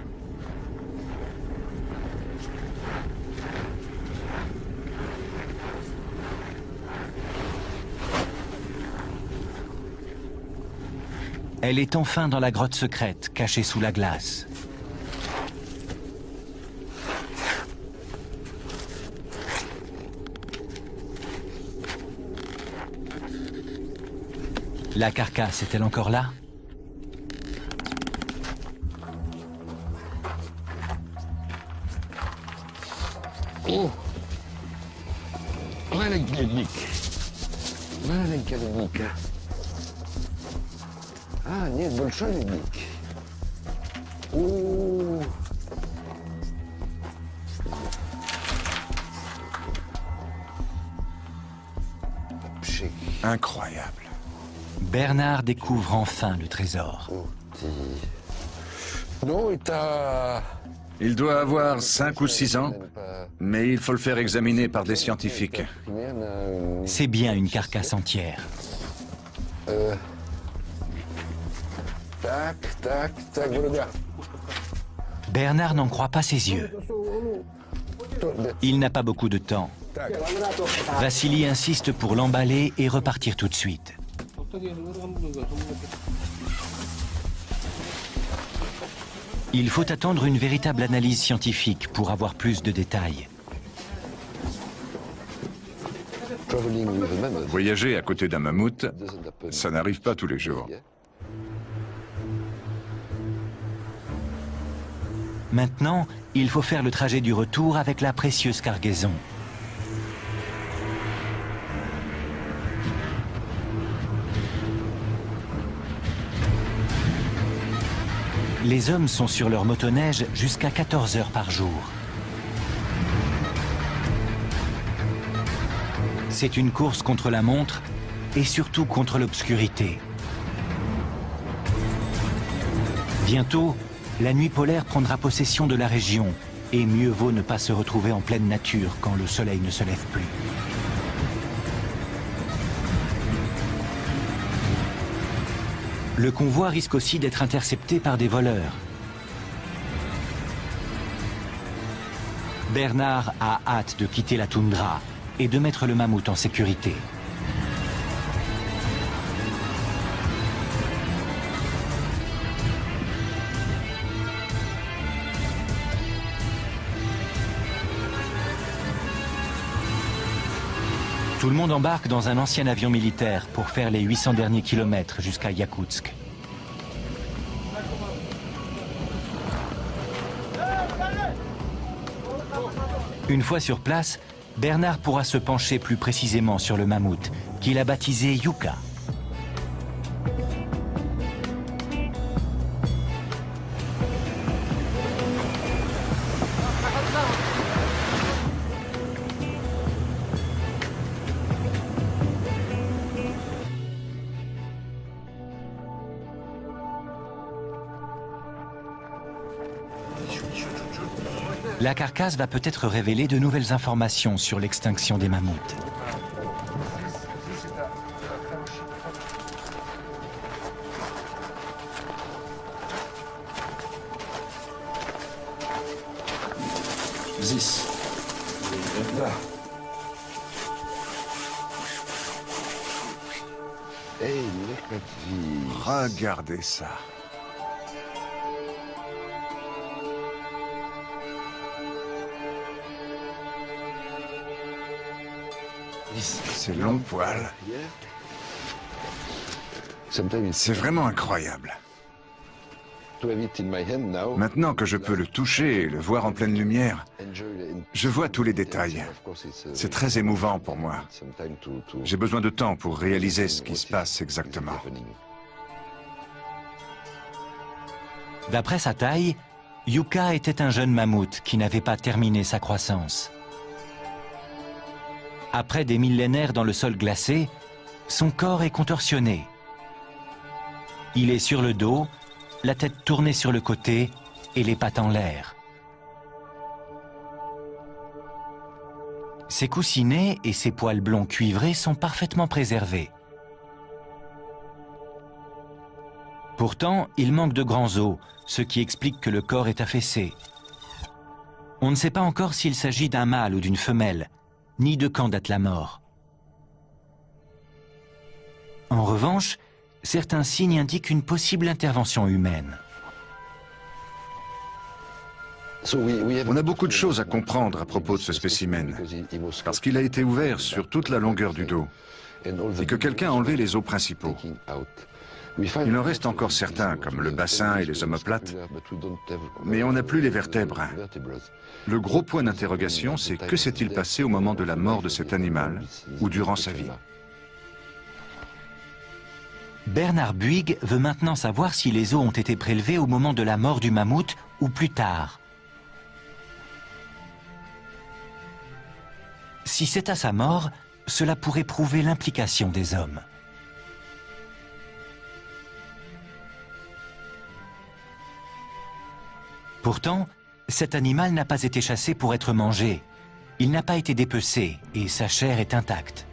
Elle est enfin dans la grotte secrète, cachée sous la glace. La carcasse est-elle encore là? Oh, маленький. Маленький. А, нет, большой ледник. О. Incroyable. Bernard découvre enfin le trésor. Il doit avoir 5 ou 6 ans, mais il faut le faire examiner par des scientifiques. C'est bien une carcasse entière. Bernard n'en croit pas ses yeux. Il n'a pas beaucoup de temps. Vassili insiste pour l'emballer et repartir tout de suite. Il faut attendre une véritable analyse scientifique pour avoir plus de détails. Voyager à côté d'un mammouth, ça n'arrive pas tous les jours. Maintenant, il faut faire le trajet du retour avec la précieuse cargaison. Les hommes sont sur leur motoneige jusqu'à 14 heures par jour. C'est une course contre la montre et surtout contre l'obscurité. Bientôt, la nuit polaire prendra possession de la région et mieux vaut ne pas se retrouver en pleine nature quand le soleil ne se lève plus. Le convoi risque aussi d'être intercepté par des voleurs. Bernard a hâte de quitter la toundra et de mettre le mammouth en sécurité. Tout le monde embarque dans un ancien avion militaire pour faire les 800 derniers kilomètres jusqu'à Yakoutsk. Une fois sur place, Bernard pourra se pencher plus précisément sur le mammouth, qu'il a baptisé Yuka. La carcasse va peut-être révéler de nouvelles informations sur l'extinction des mammouths. Regardez ça. Ces longs poils. C'est vraiment incroyable. Maintenant que je peux le toucher et le voir en pleine lumière, je vois tous les détails. C'est très émouvant pour moi. J'ai besoin de temps pour réaliser ce qui se passe exactement. D'après sa taille, Yuka était un jeune mammouth qui n'avait pas terminé sa croissance. Après des millénaires dans le sol glacé, son corps est contorsionné. Il est sur le dos, la tête tournée sur le côté et les pattes en l'air. Ses coussinets et ses poils blonds cuivrés sont parfaitement préservés. Pourtant, il manque de grands os, ce qui explique que le corps est affaissé. On ne sait pas encore s'il s'agit d'un mâle ou d'une femelle, ni de quand date la mort. En revanche, certains signes indiquent une possible intervention humaine. On a beaucoup de choses à comprendre à propos de ce spécimen, parce qu'il a été ouvert sur toute la longueur du dos, et que quelqu'un a enlevé les os principaux. Il en reste encore certains, comme le bassin et les omoplates, mais on n'a plus les vertèbres. Le gros point d'interrogation, c'est que s'est-il passé au moment de la mort de cet animal, ou durant sa vie? Bernard Buig veut maintenant savoir si les os ont été prélevés au moment de la mort du mammouth ou plus tard. Si c'est à sa mort, cela pourrait prouver l'implication des hommes. Pourtant, cet animal n'a pas été chassé pour être mangé. Il n'a pas été dépecé et sa chair est intacte.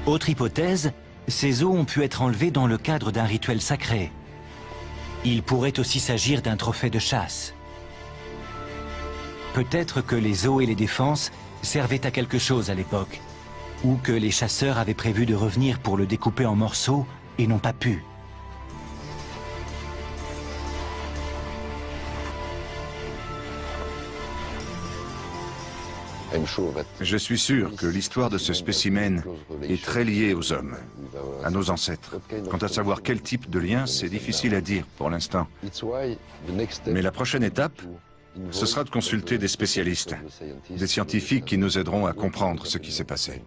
Autre hypothèse, ces os ont pu être enlevés dans le cadre d'un rituel sacré. Il pourrait aussi s'agir d'un trophée de chasse. Peut-être que les os et les défenses servaient à quelque chose à l'époque, ou que les chasseurs avaient prévu de revenir pour le découper en morceaux et n'ont pas pu. Je suis sûr que l'histoire de ce spécimen est très liée aux hommes, à nos ancêtres. Quant à savoir quel type de lien, c'est difficile à dire pour l'instant. Mais la prochaine étape, ce sera de consulter des spécialistes, des scientifiques qui nous aideront à comprendre ce qui s'est passé.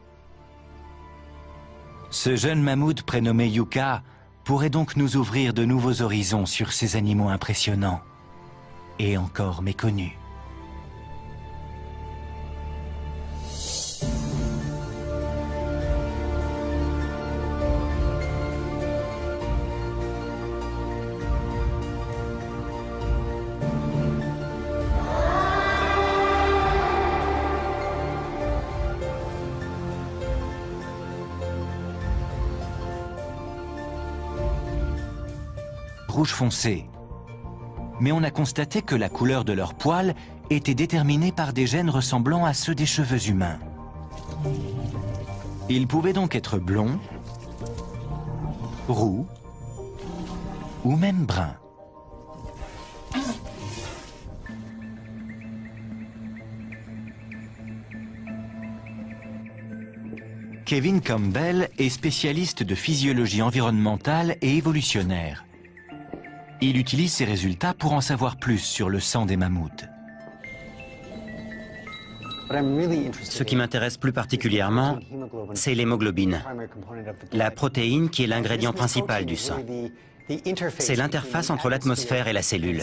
Ce jeune mammouth prénommé Yuka pourrait donc nous ouvrir de nouveaux horizons sur ces animaux impressionnants et encore méconnus. Rouge foncé. Mais on a constaté que la couleur de leurs poils était déterminée par des gènes ressemblant à ceux des cheveux humains. Ils pouvaient donc être blonds, roux ou même bruns. Kevin Campbell est spécialiste de physiologie environnementale et évolutionnaire. Il utilise ces résultats pour en savoir plus sur le sang des mammouths. Ce qui m'intéresse plus particulièrement, c'est l'hémoglobine, la protéine qui est l'ingrédient principal du sang. C'est l'interface entre l'atmosphère et la cellule.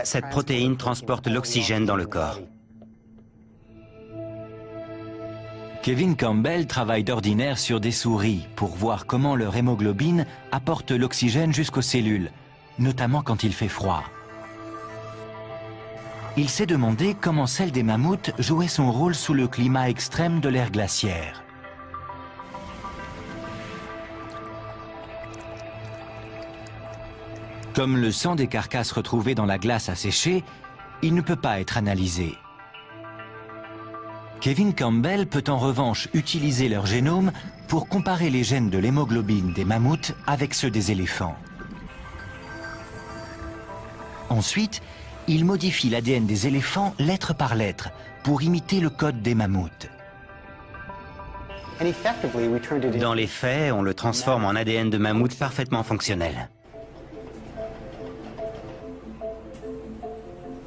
Cette protéine transporte l'oxygène dans le corps. Kevin Campbell travaille d'ordinaire sur des souris pour voir comment leur hémoglobine apporte l'oxygène jusqu'aux cellules, notamment quand il fait froid. Il s'est demandé comment celle des mammouths jouait son rôle sous le climat extrême de l'ère glaciaire. Comme le sang des carcasses retrouvées dans la glace a séché, il ne peut pas être analysé. Kevin Campbell peut en revanche utiliser leur génome pour comparer les gènes de l'hémoglobine des mammouths avec ceux des éléphants. Ensuite, il modifie l'ADN des éléphants lettre par lettre pour imiter le code des mammouths. Dans les faits, on le transforme en ADN de mammouth parfaitement fonctionnel.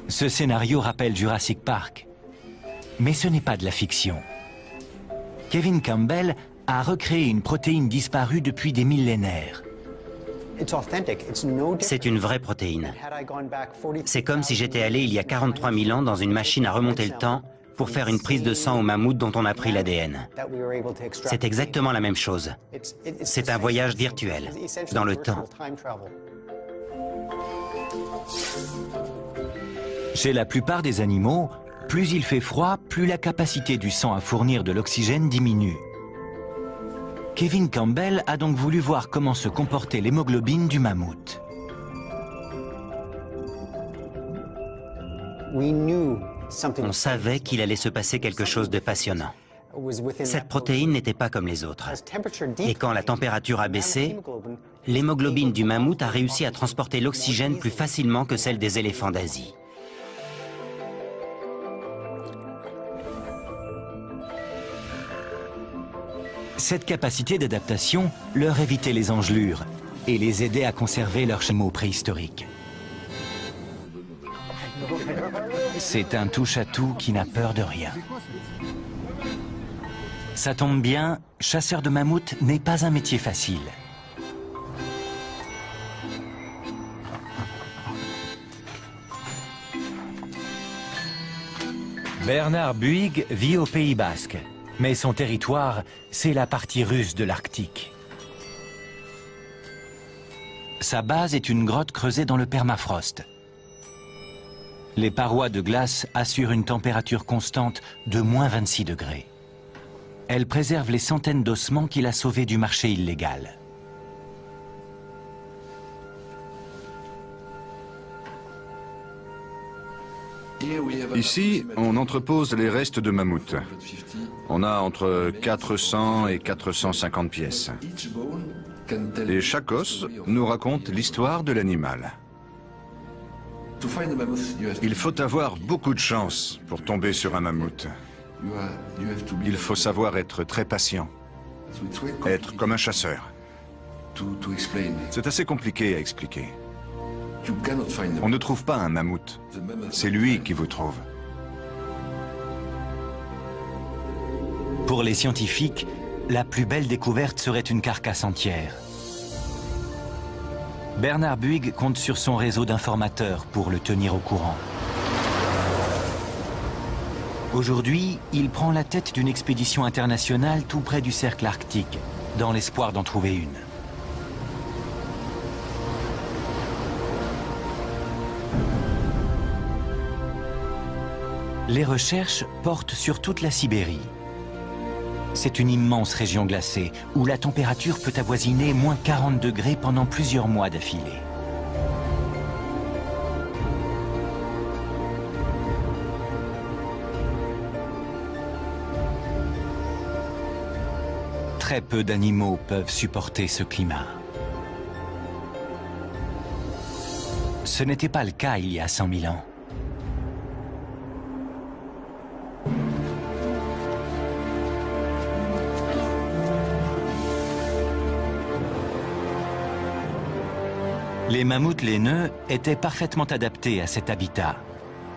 Ce scénario rappelle Jurassic Park. Mais ce n'est pas de la fiction. Kevin Campbell a recréé une protéine disparue depuis des millénaires. C'est une vraie protéine. C'est comme si j'étais allé il y a 43 000 ans dans une machine à remonter le temps pour faire une prise de sang au mammouth dont on a pris l'ADN. C'est exactement la même chose. C'est un voyage virtuel, dans le temps. Chez la plupart des animaux, plus il fait froid, plus la capacité du sang à fournir de l'oxygène diminue. Kevin Campbell a donc voulu voir comment se comportait l'hémoglobine du mammouth. On savait qu'il allait se passer quelque chose de passionnant. Cette protéine n'était pas comme les autres. Et quand la température a baissé, l'hémoglobine du mammouth a réussi à transporter l'oxygène plus facilement que celle des éléphants d'Asie. Cette capacité d'adaptation leur évitait les engelures et les aidait à conserver leur chameau préhistorique. C'est un touche-à-tout qui n'a peur de rien. Ça tombe bien, chasseur de mammouth n'est pas un métier facile. Bernard Buig vit au Pays Basque. Mais son territoire, c'est la partie russe de l'Arctique. Sa base est une grotte creusée dans le permafrost. Les parois de glace assurent une température constante de moins 26 degrés. Elle préserve les centaines d'ossements qu'il a sauvés du marché illégal. Ici, on entrepose les restes de mammouth. On a entre 400 et 450 pièces. Et chaque os nous raconte l'histoire de l'animal. Il faut avoir beaucoup de chance pour tomber sur un mammouth. Il faut savoir être très patient, être comme un chasseur. C'est assez compliqué à expliquer. On ne trouve pas un mammouth. C'est lui qui vous trouve. Pour les scientifiques, la plus belle découverte serait une carcasse entière. Bernard Buig compte sur son réseau d'informateurs pour le tenir au courant. Aujourd'hui, il prend la tête d'une expédition internationale tout près du cercle arctique, dans l'espoir d'en trouver une. Les recherches portent sur toute la Sibérie. C'est une immense région glacée où la température peut avoisiner moins 40 degrés pendant plusieurs mois d'affilée. Très peu d'animaux peuvent supporter ce climat. Ce n'était pas le cas il y a 100 000 ans. Les mammouths laineux étaient parfaitement adaptés à cet habitat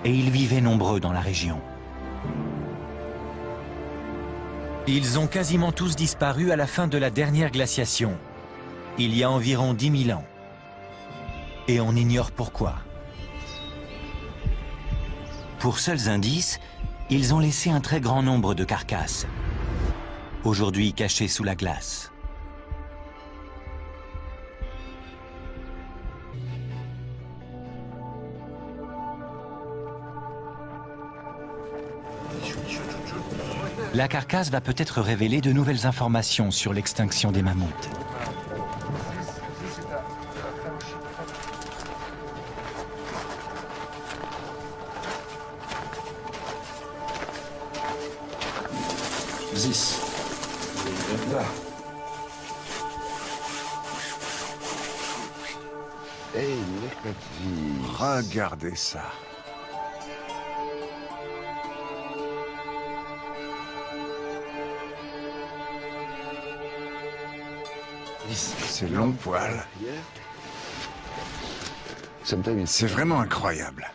et ils vivaient nombreux dans la région. Ils ont quasiment tous disparu à la fin de la dernière glaciation, il y a environ 10 000 ans. Et on ignore pourquoi. Pour seuls indices, ils ont laissé un très grand nombre de carcasses, aujourd'hui cachées sous la glace. La carcasse va peut-être révéler de nouvelles informations sur l'extinction des mammouths. Regardez ça. Ces longs poils. C'est vraiment incroyable.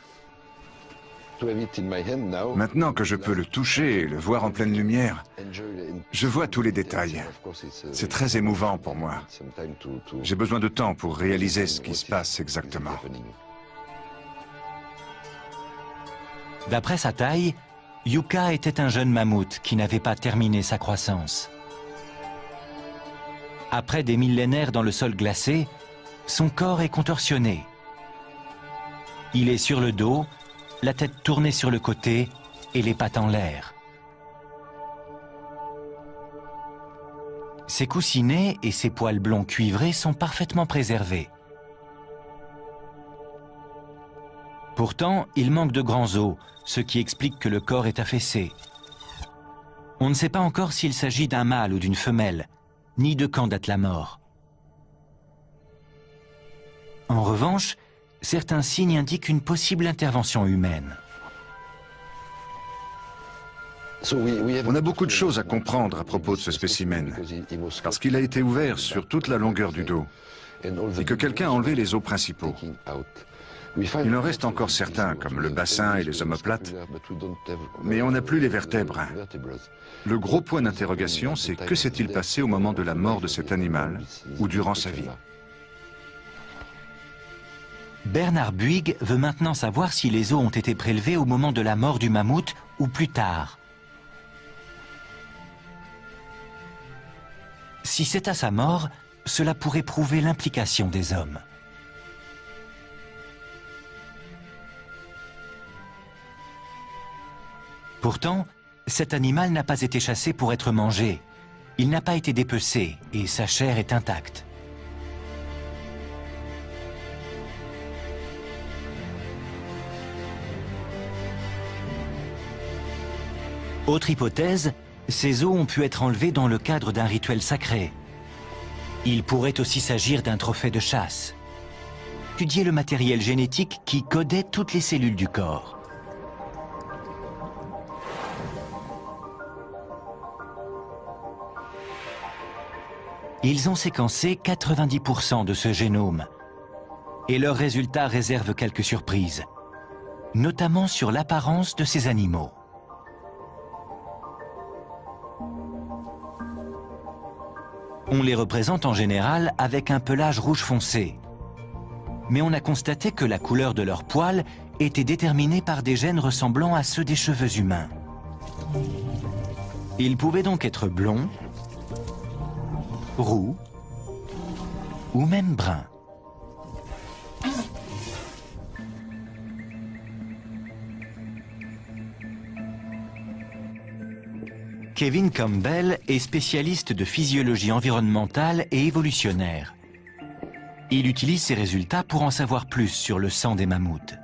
Maintenant que je peux le toucher et le voir en pleine lumière, je vois tous les détails. C'est très émouvant pour moi. J'ai besoin de temps pour réaliser ce qui se passe exactement. D'après sa taille, Yuka était un jeune mammouth qui n'avait pas terminé sa croissance. Après des millénaires dans le sol glacé, son corps est contorsionné. Il est sur le dos, la tête tournée sur le côté et les pattes en l'air. Ses coussinets et ses poils blonds cuivrés sont parfaitement préservés. Pourtant, il manque de grands os, ce qui explique que le corps est affaissé. On ne sait pas encore s'il s'agit d'un mâle ou d'une femelle, ni de quand date la mort. En revanche, certains signes indiquent une possible intervention humaine. On a beaucoup de choses à comprendre à propos de ce spécimen, parce qu'il a été ouvert sur toute la longueur du dos, et que quelqu'un a enlevé les os principaux. Il en reste encore certains, comme le bassin et les omoplates, mais on n'a plus les vertèbres. Le gros point d'interrogation, c'est que s'est-il passé au moment de la mort de cet animal, ou durant sa vie? Bernard Buig veut maintenant savoir si les os ont été prélevés au moment de la mort du mammouth ou plus tard. Si c'est à sa mort, cela pourrait prouver l'implication des hommes. Pourtant, cet animal n'a pas été chassé pour être mangé. Il n'a pas été dépecé et sa chair est intacte. Autre hypothèse, ces os ont pu être enlevés dans le cadre d'un rituel sacré. Il pourrait aussi s'agir d'un trophée de chasse. Étudier le matériel génétique qui codait toutes les cellules du corps. Ils ont séquencé 90% de ce génome. Et leurs résultats réservent quelques surprises, notamment sur l'apparence de ces animaux. On les représente en général avec un pelage rouge foncé. Mais on a constaté que la couleur de leurs poils était déterminée par des gènes ressemblant à ceux des cheveux humains. Ils pouvaient donc être blonds, roux ou même bruns. Kevin Campbell est spécialiste de physiologie environnementale et évolutionnaire. Il utilise ces résultats pour en savoir plus sur le sang des mammouths.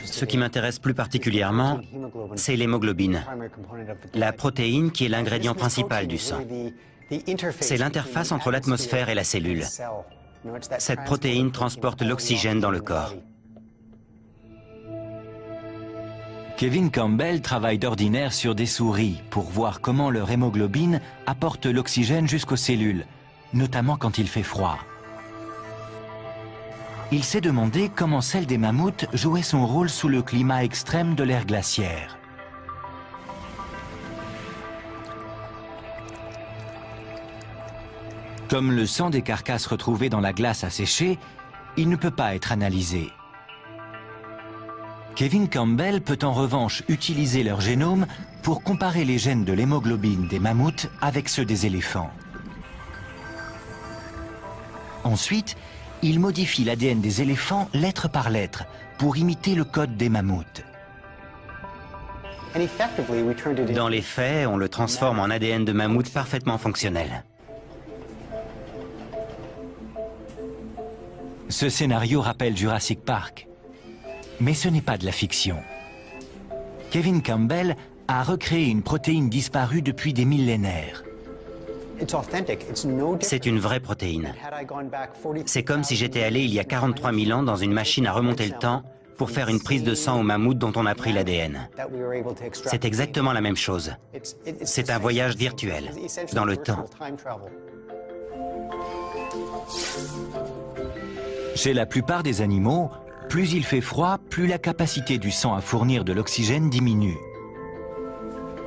Ce qui m'intéresse plus particulièrement, c'est l'hémoglobine, la protéine qui est l'ingrédient principal du sang. C'est l'interface entre l'atmosphère et la cellule. Cette protéine transporte l'oxygène dans le corps. Kevin Campbell travaille d'ordinaire sur des souris pour voir comment leur hémoglobine apporte l'oxygène jusqu'aux cellules, notamment quand il fait froid. Il s'est demandé comment celle des mammouths jouait son rôle sous le climat extrême de l'ère glaciaire. Comme le sang des carcasses retrouvées dans la glace a séché, il ne peut pas être analysé. Kevin Campbell peut en revanche utiliser leur génome pour comparer les gènes de l'hémoglobine des mammouths avec ceux des éléphants. Ensuite, il modifie l'ADN des éléphants lettre par lettre pour imiter le code des mammouths. Dans les faits, on le transforme en ADN de mammouth parfaitement fonctionnel. Ce scénario rappelle Jurassic Park. Mais ce n'est pas de la fiction. Kevin Campbell a recréé une protéine disparue depuis des millénaires. C'est une vraie protéine. C'est comme si j'étais allé il y a 43 000 ans dans une machine à remonter le temps pour faire une prise de sang au mammouth dont on a pris l'ADN. C'est exactement la même chose. C'est un voyage virtuel, dans le temps. Chez la plupart des animaux, plus il fait froid, plus la capacité du sang à fournir de l'oxygène diminue.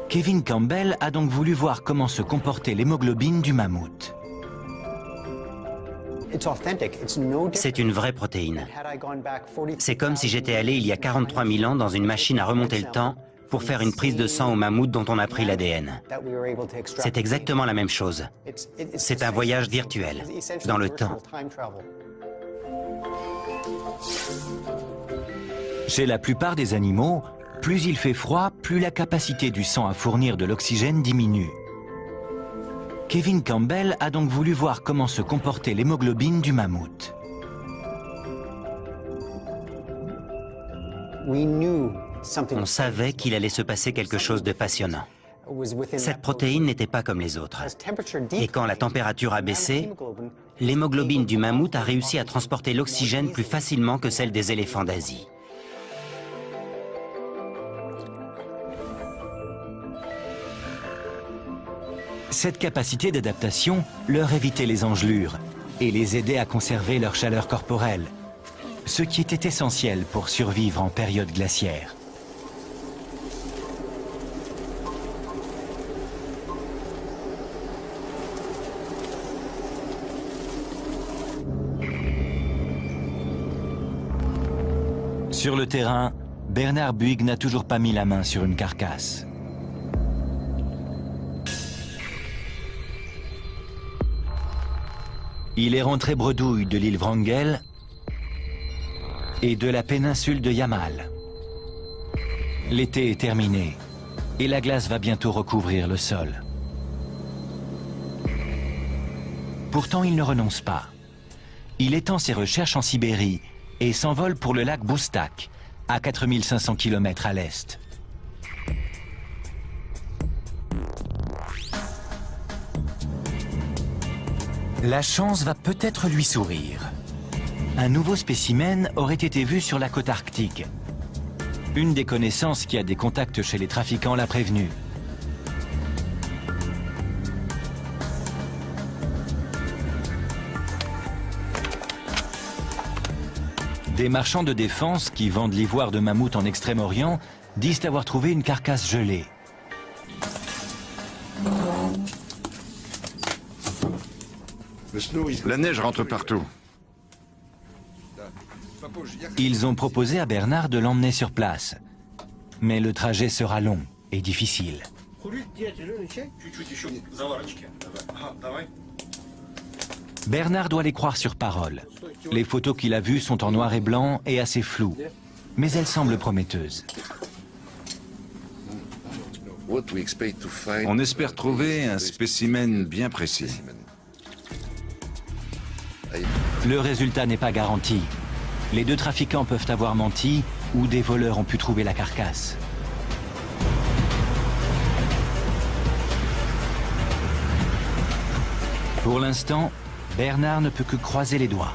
Kevin Campbell a donc voulu voir comment se comportait l'hémoglobine du mammouth. C'est une vraie protéine. C'est comme si j'étais allé il y a 43 000 ans dans une machine à remonter le temps pour faire une prise de sang au mammouth dont on a pris l'ADN. C'est exactement la même chose. C'est un voyage virtuel, dans le temps. Chez la plupart des animaux, plus il fait froid, plus la capacité du sang à fournir de l'oxygène diminue. Kevin Campbell a donc voulu voir comment se comportait l'hémoglobine du mammouth. On savait qu'il allait se passer quelque chose de passionnant. Cette protéine n'était pas comme les autres. Et quand la température a baissé, l'hémoglobine du mammouth a réussi à transporter l'oxygène plus facilement que celle des éléphants d'Asie. Cette capacité d'adaptation leur évitait les engelures et les aidait à conserver leur chaleur corporelle, ce qui était essentiel pour survivre en période glaciaire. Sur le terrain, Bernard Buig n'a toujours pas mis la main sur une carcasse. Il est rentré bredouille de l'île Wrangel et de la péninsule de Yamal. L'été est terminé et la glace va bientôt recouvrir le sol. Pourtant, il ne renonce pas. Il étend ses recherches en Sibérie et s'envole pour le lac Boustak, à 4500 km à l'est. La chance va peut-être lui sourire. Un nouveau spécimen aurait été vu sur la côte arctique. Une des connaissances qui a des contacts chez les trafiquants l'a prévenu. Des marchands de défense qui vendent l'ivoire de mammouth en Extrême-Orient disent avoir trouvé une carcasse gelée. La neige rentre partout. Ils ont proposé à Bernard de l'emmener sur place. Mais le trajet sera long et difficile. Bernard doit les croire sur parole. Les photos qu'il a vues sont en noir et blanc et assez floues, mais elles semblent prometteuses. On espère trouver un spécimen bien précis. Le résultat n'est pas garanti. Les deux trafiquants peuvent avoir menti ou des voleurs ont pu trouver la carcasse. Pour l'instant, Bernard ne peut que croiser les doigts.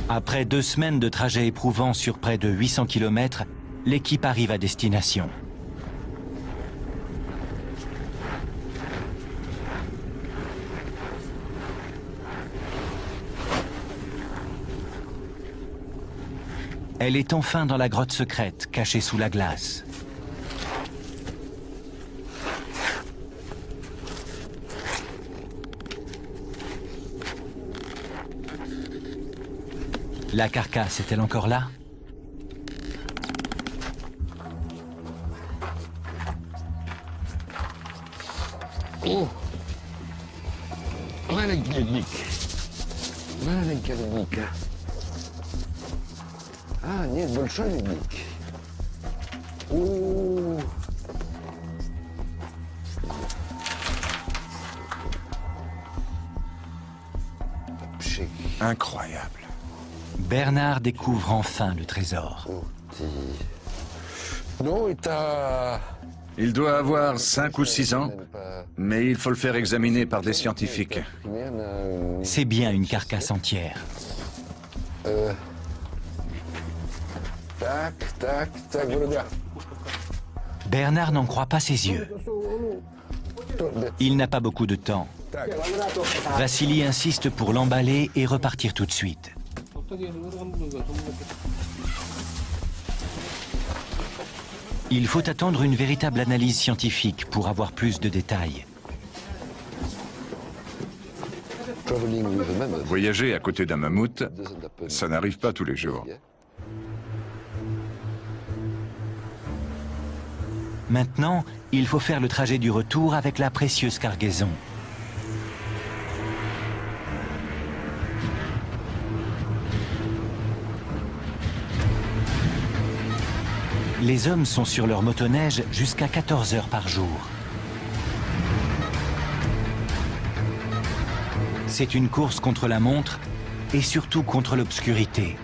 Après 2 semaines de trajet éprouvant sur près de 800 km, l'équipe arrive à destination. Elle est enfin dans la grotte secrète, cachée sous la glace. La carcasse est-elle encore là? О, маленький ледник. Маленький ледник. А, нет, большой ледник. О. Incroyable. Bernard découvre enfin le trésor. Ну, это... Il doit avoir 5 ou 6 ans, mais il faut le faire examiner par des scientifiques. C'est bien une carcasse entière. Так, вроде. Bernard n'en croit pas ses yeux. Il n'a pas beaucoup de temps. Vassili insiste pour l'emballer et repartir tout de suite. Il faut attendre une véritable analyse scientifique pour avoir plus de détails. Voyager à côté d'un mammouth, ça n'arrive pas tous les jours. Maintenant, il faut faire le trajet du retour avec la précieuse cargaison. Les hommes sont sur leur motoneige jusqu'à 14 heures par jour. C'est une course contre la montre et surtout contre l'obscurité.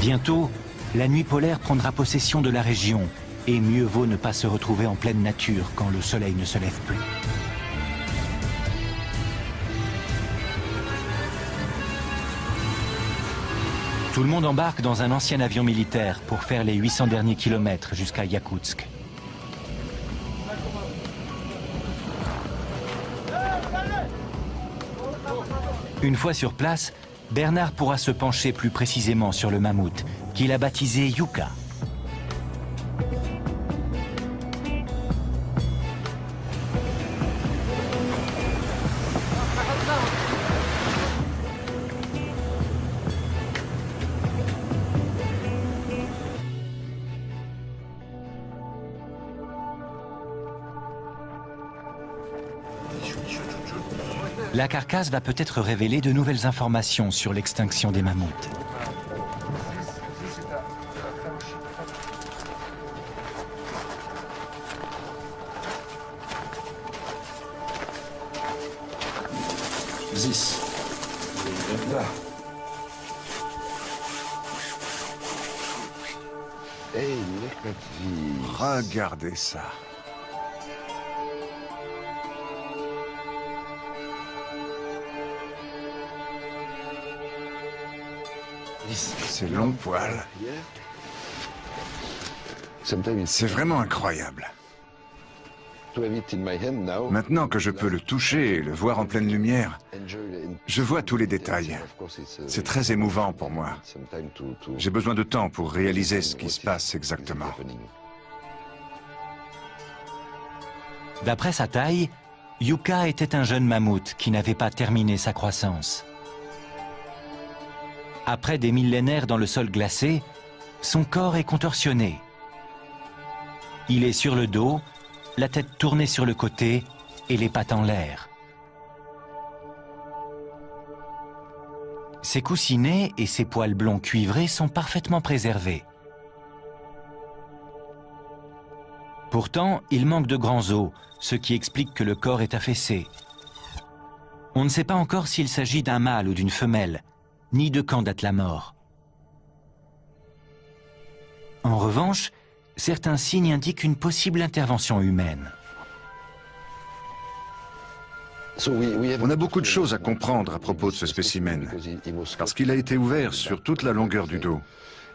Bientôt, la nuit polaire prendra possession de la région et mieux vaut ne pas se retrouver en pleine nature quand le soleil ne se lève plus. Tout le monde embarque dans un ancien avion militaire pour faire les 800 derniers kilomètres jusqu'à Yakoutsk. Une fois sur place, Bernard pourra se pencher plus précisément sur le mammouth, qu'il a baptisé Yuka. La carcasse va peut-être révéler de nouvelles informations sur l'extinction des mammouths. Здесь. Да. Эй, Regardez ça. Ces longs poils. C'est vraiment incroyable. Maintenant que je peux le toucher et le voir en pleine lumière, je vois tous les détails. C'est très émouvant pour moi. J'ai besoin de temps pour réaliser ce qui se passe exactement. D'après sa taille, Yucca était un jeune mammouth qui n'avait pas terminé sa croissance. Après des millénaires dans le sol glacé, son corps est contorsionné. Il est sur le dos, la tête tournée sur le côté et les pattes en l'air. Ses coussinets et ses poils blonds cuivrés sont parfaitement préservés. Pourtant, il manque de grands os, ce qui explique que le corps est affaissé. On ne sait pas encore s'il s'agit d'un mâle ou d'une femelle, ni de quand date la mort. En revanche, certains signes indiquent une possible intervention humaine. On a beaucoup de choses à comprendre à propos de ce spécimen, parce qu'il a été ouvert sur toute la longueur du dos,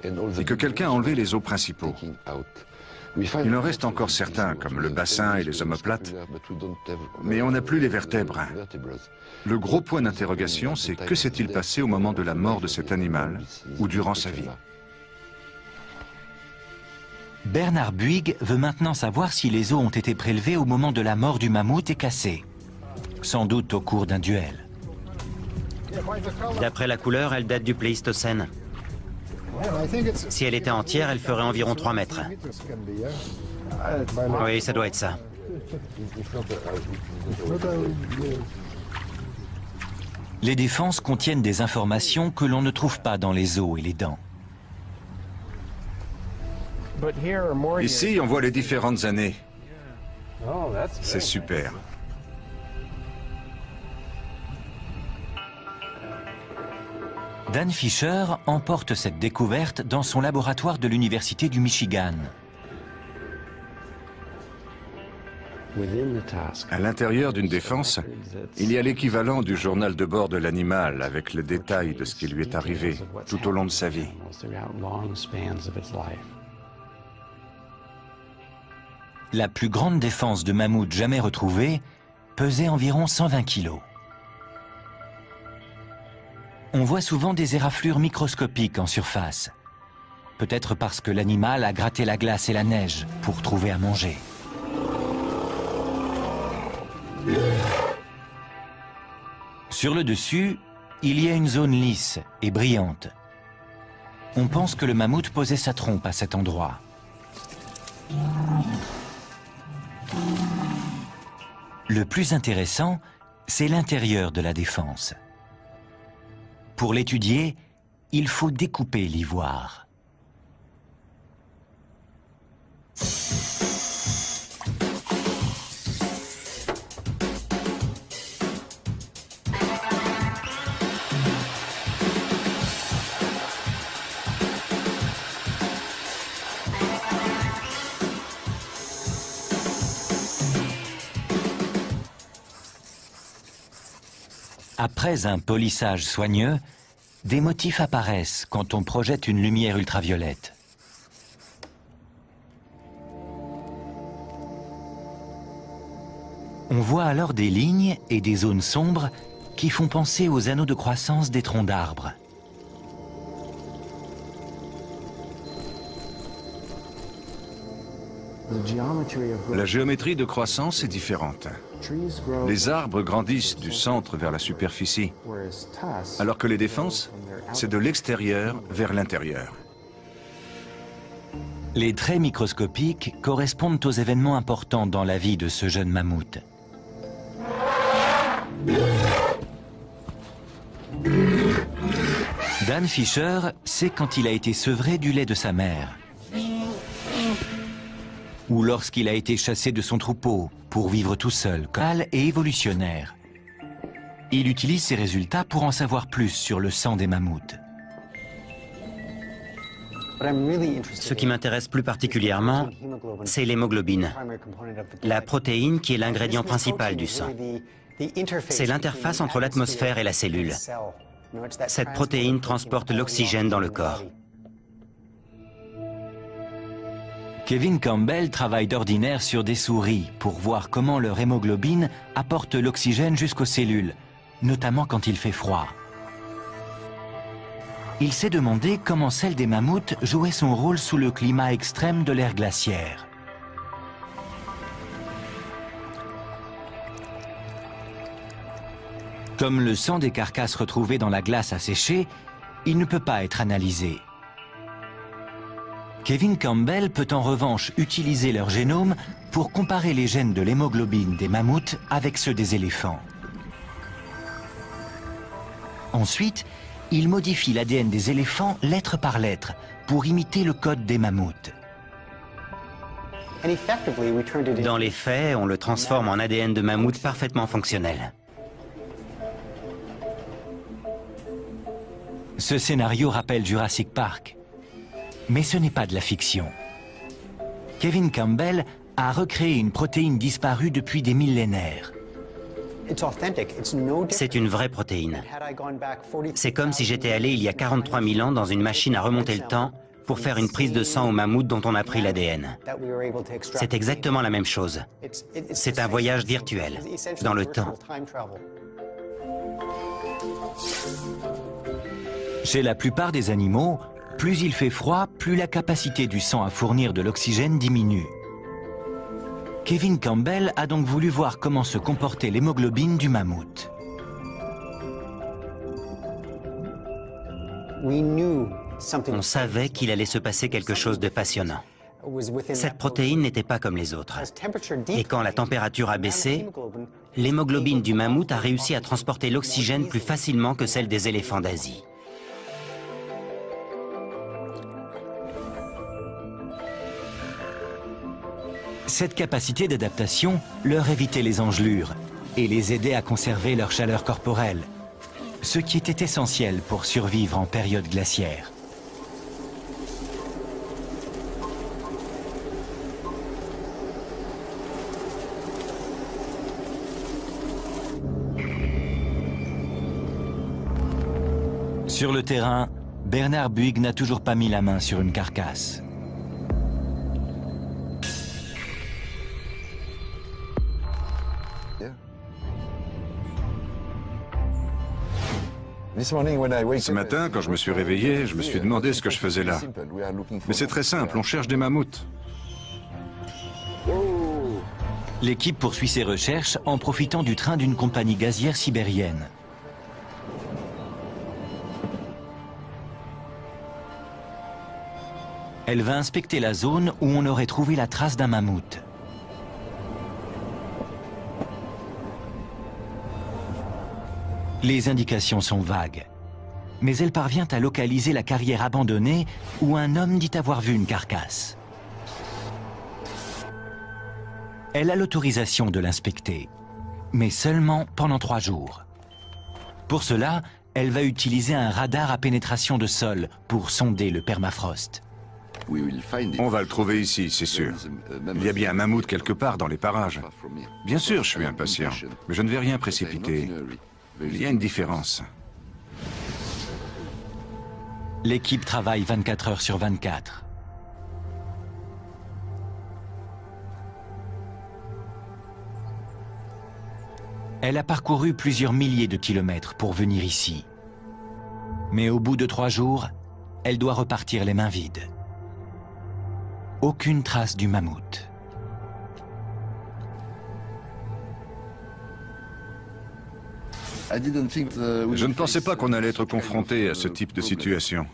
et que quelqu'un a enlevé les os principaux. Il en reste encore certains, comme le bassin et les omoplates, mais on n'a plus les vertèbres. Le gros point d'interrogation, c'est que s'est-il passé au moment de la mort de cet animal, ou durant sa vie? Bernard Buig veut maintenant savoir si les os ont été prélevés au moment de la mort du mammouth et cassés. Sans doute au cours d'un duel. D'après la couleur, elle date du Pléistocène. Si elle était entière, elle ferait environ 3 mètres. Oui, ça doit être ça. Les défenses contiennent des informations que l'on ne trouve pas dans les os et les dents. Ici, on voit les différentes années. C'est super. Dan Fisher emporte cette découverte dans son laboratoire de l'Université du Michigan. À l'intérieur d'une défense, il y a l'équivalent du journal de bord de l'animal avec le détail de ce qui lui est arrivé tout au long de sa vie. La plus grande défense de mammouth jamais retrouvée pesait environ 120 kilos. On voit souvent des éraflures microscopiques en surface. Peut-être parce que l'animal a gratté la glace et la neige pour trouver à manger. Sur le dessus, il y a une zone lisse et brillante. On pense que le mammouth posait sa trompe à cet endroit. Le plus intéressant, c'est l'intérieur de la défense. Pour l'étudier, il faut découper l'ivoire. Après un polissage soigneux, des motifs apparaissent quand on projette une lumière ultraviolette. On voit alors des lignes et des zones sombres qui font penser aux anneaux de croissance des troncs d'arbres. La géométrie de croissance est différente. Les arbres grandissent du centre vers la superficie, alors que les défenses, c'est de l'extérieur vers l'intérieur. Les traits microscopiques correspondent aux événements importants dans la vie de ce jeune mammouth. Dan Fisher sait quand il a été sevré du lait de sa mère, ou lorsqu'il a été chassé de son troupeau pour vivre tout seul, calme et évolutionnaire. Il utilise ces résultats pour en savoir plus sur le sang des mammouths. Ce qui m'intéresse plus particulièrement, c'est l'hémoglobine, la protéine qui est l'ingrédient principal du sang. C'est l'interface entre l'atmosphère et la cellule. Cette protéine transporte l'oxygène dans le corps. Kevin Campbell travaille d'ordinaire sur des souris pour voir comment leur hémoglobine apporte l'oxygène jusqu'aux cellules, notamment quand il fait froid. Il s'est demandé comment celle des mammouths jouait son rôle sous le climat extrême de l'ère glaciaire. Comme le sang des carcasses retrouvées dans la glace a séché, il ne peut pas être analysé. Kevin Campbell peut en revanche utiliser leur génome pour comparer les gènes de l'hémoglobine des mammouths avec ceux des éléphants. Ensuite, il modifie l'ADN des éléphants lettre par lettre pour imiter le code des mammouths. Dans les faits, on le transforme en ADN de mammouth parfaitement fonctionnel. Ce scénario rappelle Jurassic Park. Mais ce n'est pas de la fiction. Kevin Campbell a recréé une protéine disparue depuis des millénaires. C'est une vraie protéine. C'est comme si j'étais allé il y a 43 000 ans dans une machine à remonter le temps pour faire une prise de sang au mammouth dont on a pris l'ADN. C'est exactement la même chose. C'est un voyage virtuel, dans le temps. Chez la plupart des animaux, plus il fait froid, plus la capacité du sang à fournir de l'oxygène diminue. Kevin Campbell a donc voulu voir comment se comportait l'hémoglobine du mammouth. On savait qu'il allait se passer quelque chose de passionnant. Cette protéine n'était pas comme les autres. Et quand la température a baissé, l'hémoglobine du mammouth a réussi à transporter l'oxygène plus facilement que celle des éléphants d'Asie. Cette capacité d'adaptation leur évitait les engelures et les aidait à conserver leur chaleur corporelle, ce qui était essentiel pour survivre en période glaciaire. Sur le terrain, Bernard Buig n'a toujours pas mis la main sur une carcasse. Ce matin, quand je me suis réveillé, je me suis demandé ce que je faisais là. Mais c'est très simple, on cherche des mammouths. L'équipe poursuit ses recherches en profitant du train d'une compagnie gazière sibérienne. Elle va inspecter la zone où on aurait trouvé la trace d'un mammouth. Les indications sont vagues, mais elle parvient à localiser la carrière abandonnée où un homme dit avoir vu une carcasse. Elle a l'autorisation de l'inspecter, mais seulement pendant 3 jours. Pour cela, elle va utiliser un radar à pénétration de sol pour sonder le permafrost. On va le trouver ici, c'est sûr. Il y a bien un mammouth quelque part dans les parages. Bien sûr, je suis impatient, mais je ne vais rien précipiter. Il y a une différence. L'équipe travaille 24 heures sur 24. Elle a parcouru plusieurs milliers de kilomètres pour venir ici. Mais au bout de 3 jours, elle doit repartir les mains vides. Aucune trace du mammouth. Je ne pensais pas qu'on allait être confronté à ce type de situation.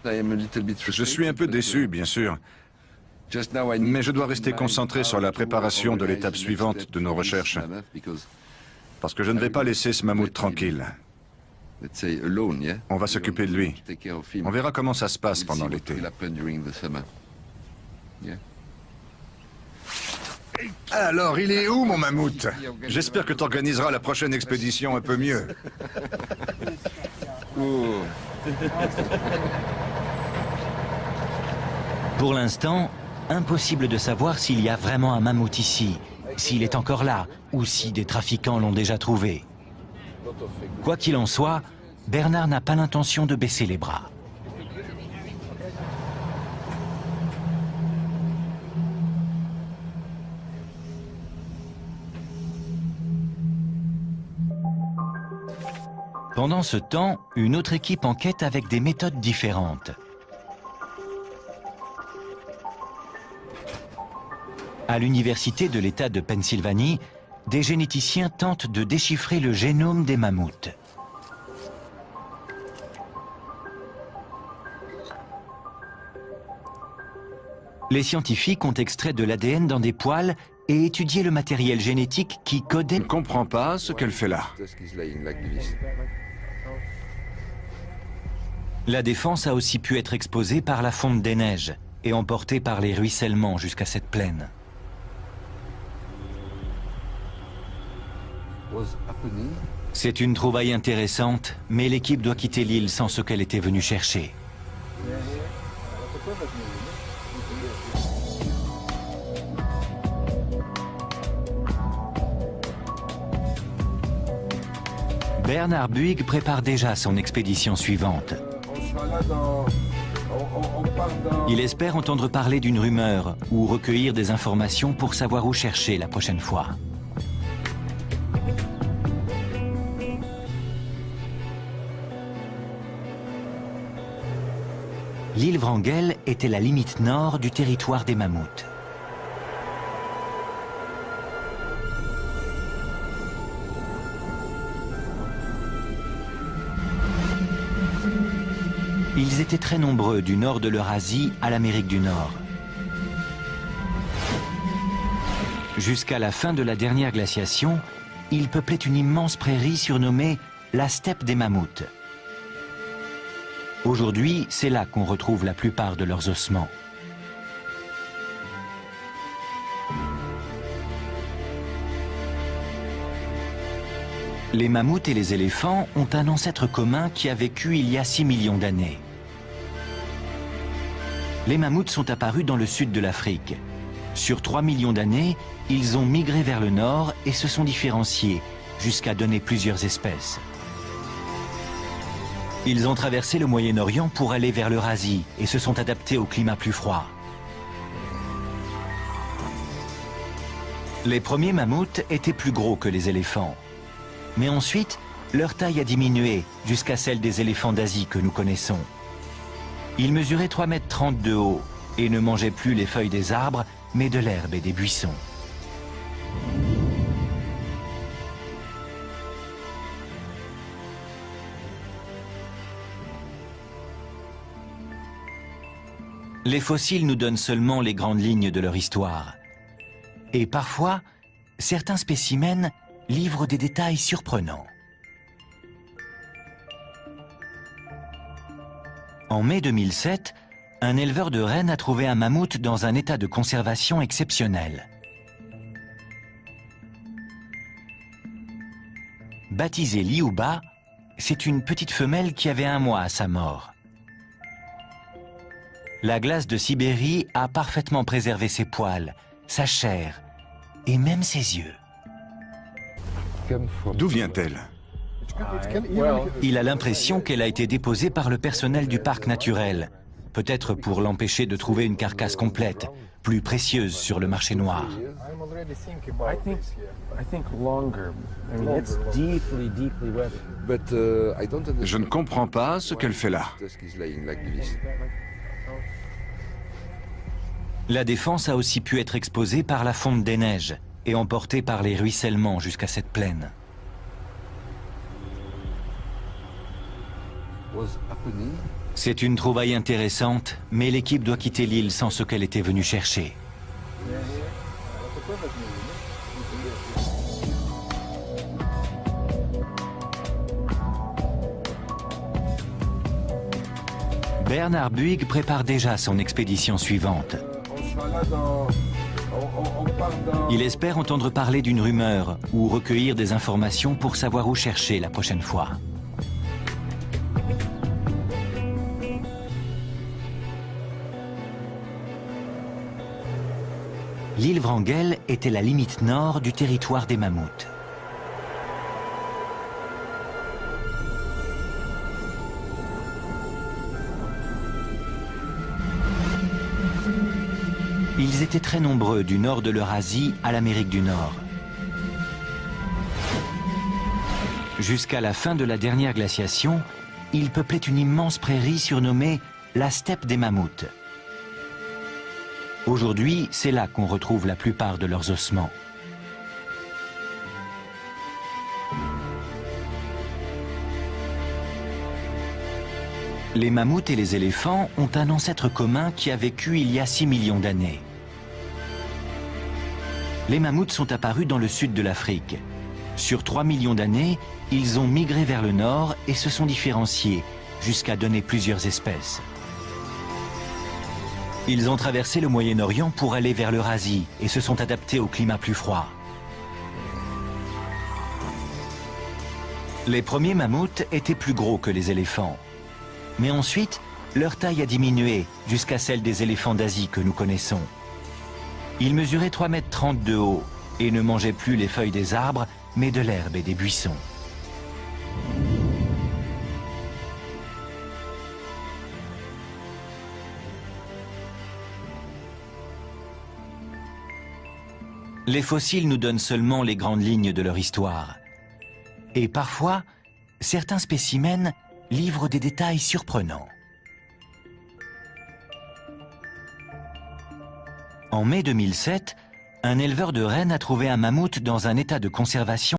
Je suis un peu déçu, bien sûr. Mais je dois rester concentré sur la préparation de l'étape suivante de nos recherches. Parce que je ne vais pas laisser ce mammouth tranquille. On va s'occuper de lui. On verra comment ça se passe pendant l'été. Alors, il est où, mon mammouth? J'espère que tu organiseras la prochaine expédition un peu mieux. Pour l'instant, impossible de savoir s'il y a vraiment un mammouth ici, s'il est encore là, ou si des trafiquants l'ont déjà trouvé. Quoi qu'il en soit, Bernard n'a pas l'intention de baisser les bras. Pendant ce temps, une autre équipe enquête avec des méthodes différentes. À l'université de l'État de Pennsylvanie, des généticiens tentent de déchiffrer le génome des mammouths. Les scientifiques ont extrait de l'ADN dans des poils et étudié le matériel génétique qui codait... Je ne comprends pas ce qu'elle fait là. La défense a aussi pu être exposée par la fonte des neiges et emportée par les ruissellements jusqu'à cette plaine. C'est une trouvaille intéressante, mais l'équipe doit quitter l'île sans ce qu'elle était venue chercher. Bernard Buig prépare déjà son expédition suivante. Il espère entendre parler d'une rumeur ou recueillir des informations pour savoir où chercher la prochaine fois. L'île Wrangel était la limite nord du territoire des mammouths. Ils étaient très nombreux du nord de l'Eurasie à l'Amérique du Nord. Jusqu'à la fin de la dernière glaciation, ils peuplaient une immense prairie surnommée la steppe des mammouths. Aujourd'hui, c'est là qu'on retrouve la plupart de leurs ossements. Les mammouths et les éléphants ont un ancêtre commun qui a vécu il y a 6 millions d'années. Les mammouths sont apparus dans le sud de l'Afrique. Sur 3 millions d'années, ils ont migré vers le nord et se sont différenciés, jusqu'à donner plusieurs espèces. Ils ont traversé le Moyen-Orient pour aller vers l'Eurasie et se sont adaptés au climat plus froid. Les premiers mammouths étaient plus gros que les éléphants. Mais ensuite, leur taille a diminué jusqu'à celle des éléphants d'Asie que nous connaissons. Ils mesuraient 3,30 m de haut et ne mangeaient plus les feuilles des arbres, mais de l'herbe et des buissons. Les fossiles nous donnent seulement les grandes lignes de leur histoire. Et parfois, certains spécimens livrent des détails surprenants. En mai 2007, un éleveur de rennes a trouvé un mammouth dans un état de conservation exceptionnel. Baptisée Liuba, c'est une petite femelle qui avait 1 mois à sa mort. La glace de Sibérie a parfaitement préservé ses poils, sa chair et même ses yeux. D'où vient-elle? Il a l'impression qu'elle a été déposée par le personnel du parc naturel, peut-être pour l'empêcher de trouver une carcasse complète, plus précieuse sur le marché noir. Je ne comprends pas ce qu'elle fait là. La défense a aussi pu être exposée par la fonte des neiges et emportée par les ruissellements jusqu'à cette plaine. C'est une trouvaille intéressante, mais l'équipe doit quitter l'île sans ce qu'elle était venue chercher. Bernard Buig prépare déjà son expédition suivante. Il espère entendre parler d'une rumeur ou recueillir des informations pour savoir où chercher la prochaine fois. L'île Wrangel était la limite nord du territoire des mammouths. Ils étaient très nombreux du nord de l'Eurasie à l'Amérique du Nord. Jusqu'à la fin de la dernière glaciation, ils peuplaient une immense prairie surnommée la steppe des mammouths. Aujourd'hui, c'est là qu'on retrouve la plupart de leurs ossements. Les mammouths et les éléphants ont un ancêtre commun qui a vécu il y a 6 millions d'années. Les mammouths sont apparus dans le sud de l'Afrique. Sur 3 millions d'années, ils ont migré vers le nord et se sont différenciés, jusqu'à donner plusieurs espèces. Ils ont traversé le Moyen-Orient pour aller vers l'Eurasie et se sont adaptés au climat plus froid. Les premiers mammouths étaient plus gros que les éléphants. Mais ensuite, leur taille a diminué jusqu'à celle des éléphants d'Asie que nous connaissons. Ils mesuraient 3,30 m de haut et ne mangeaient plus les feuilles des arbres, mais de l'herbe et des buissons. Les fossiles nous donnent seulement les grandes lignes de leur histoire. Et parfois, certains spécimens livrent des détails surprenants. En mai 2007, un éleveur de rennes a trouvé un mammouth dans un état de conservation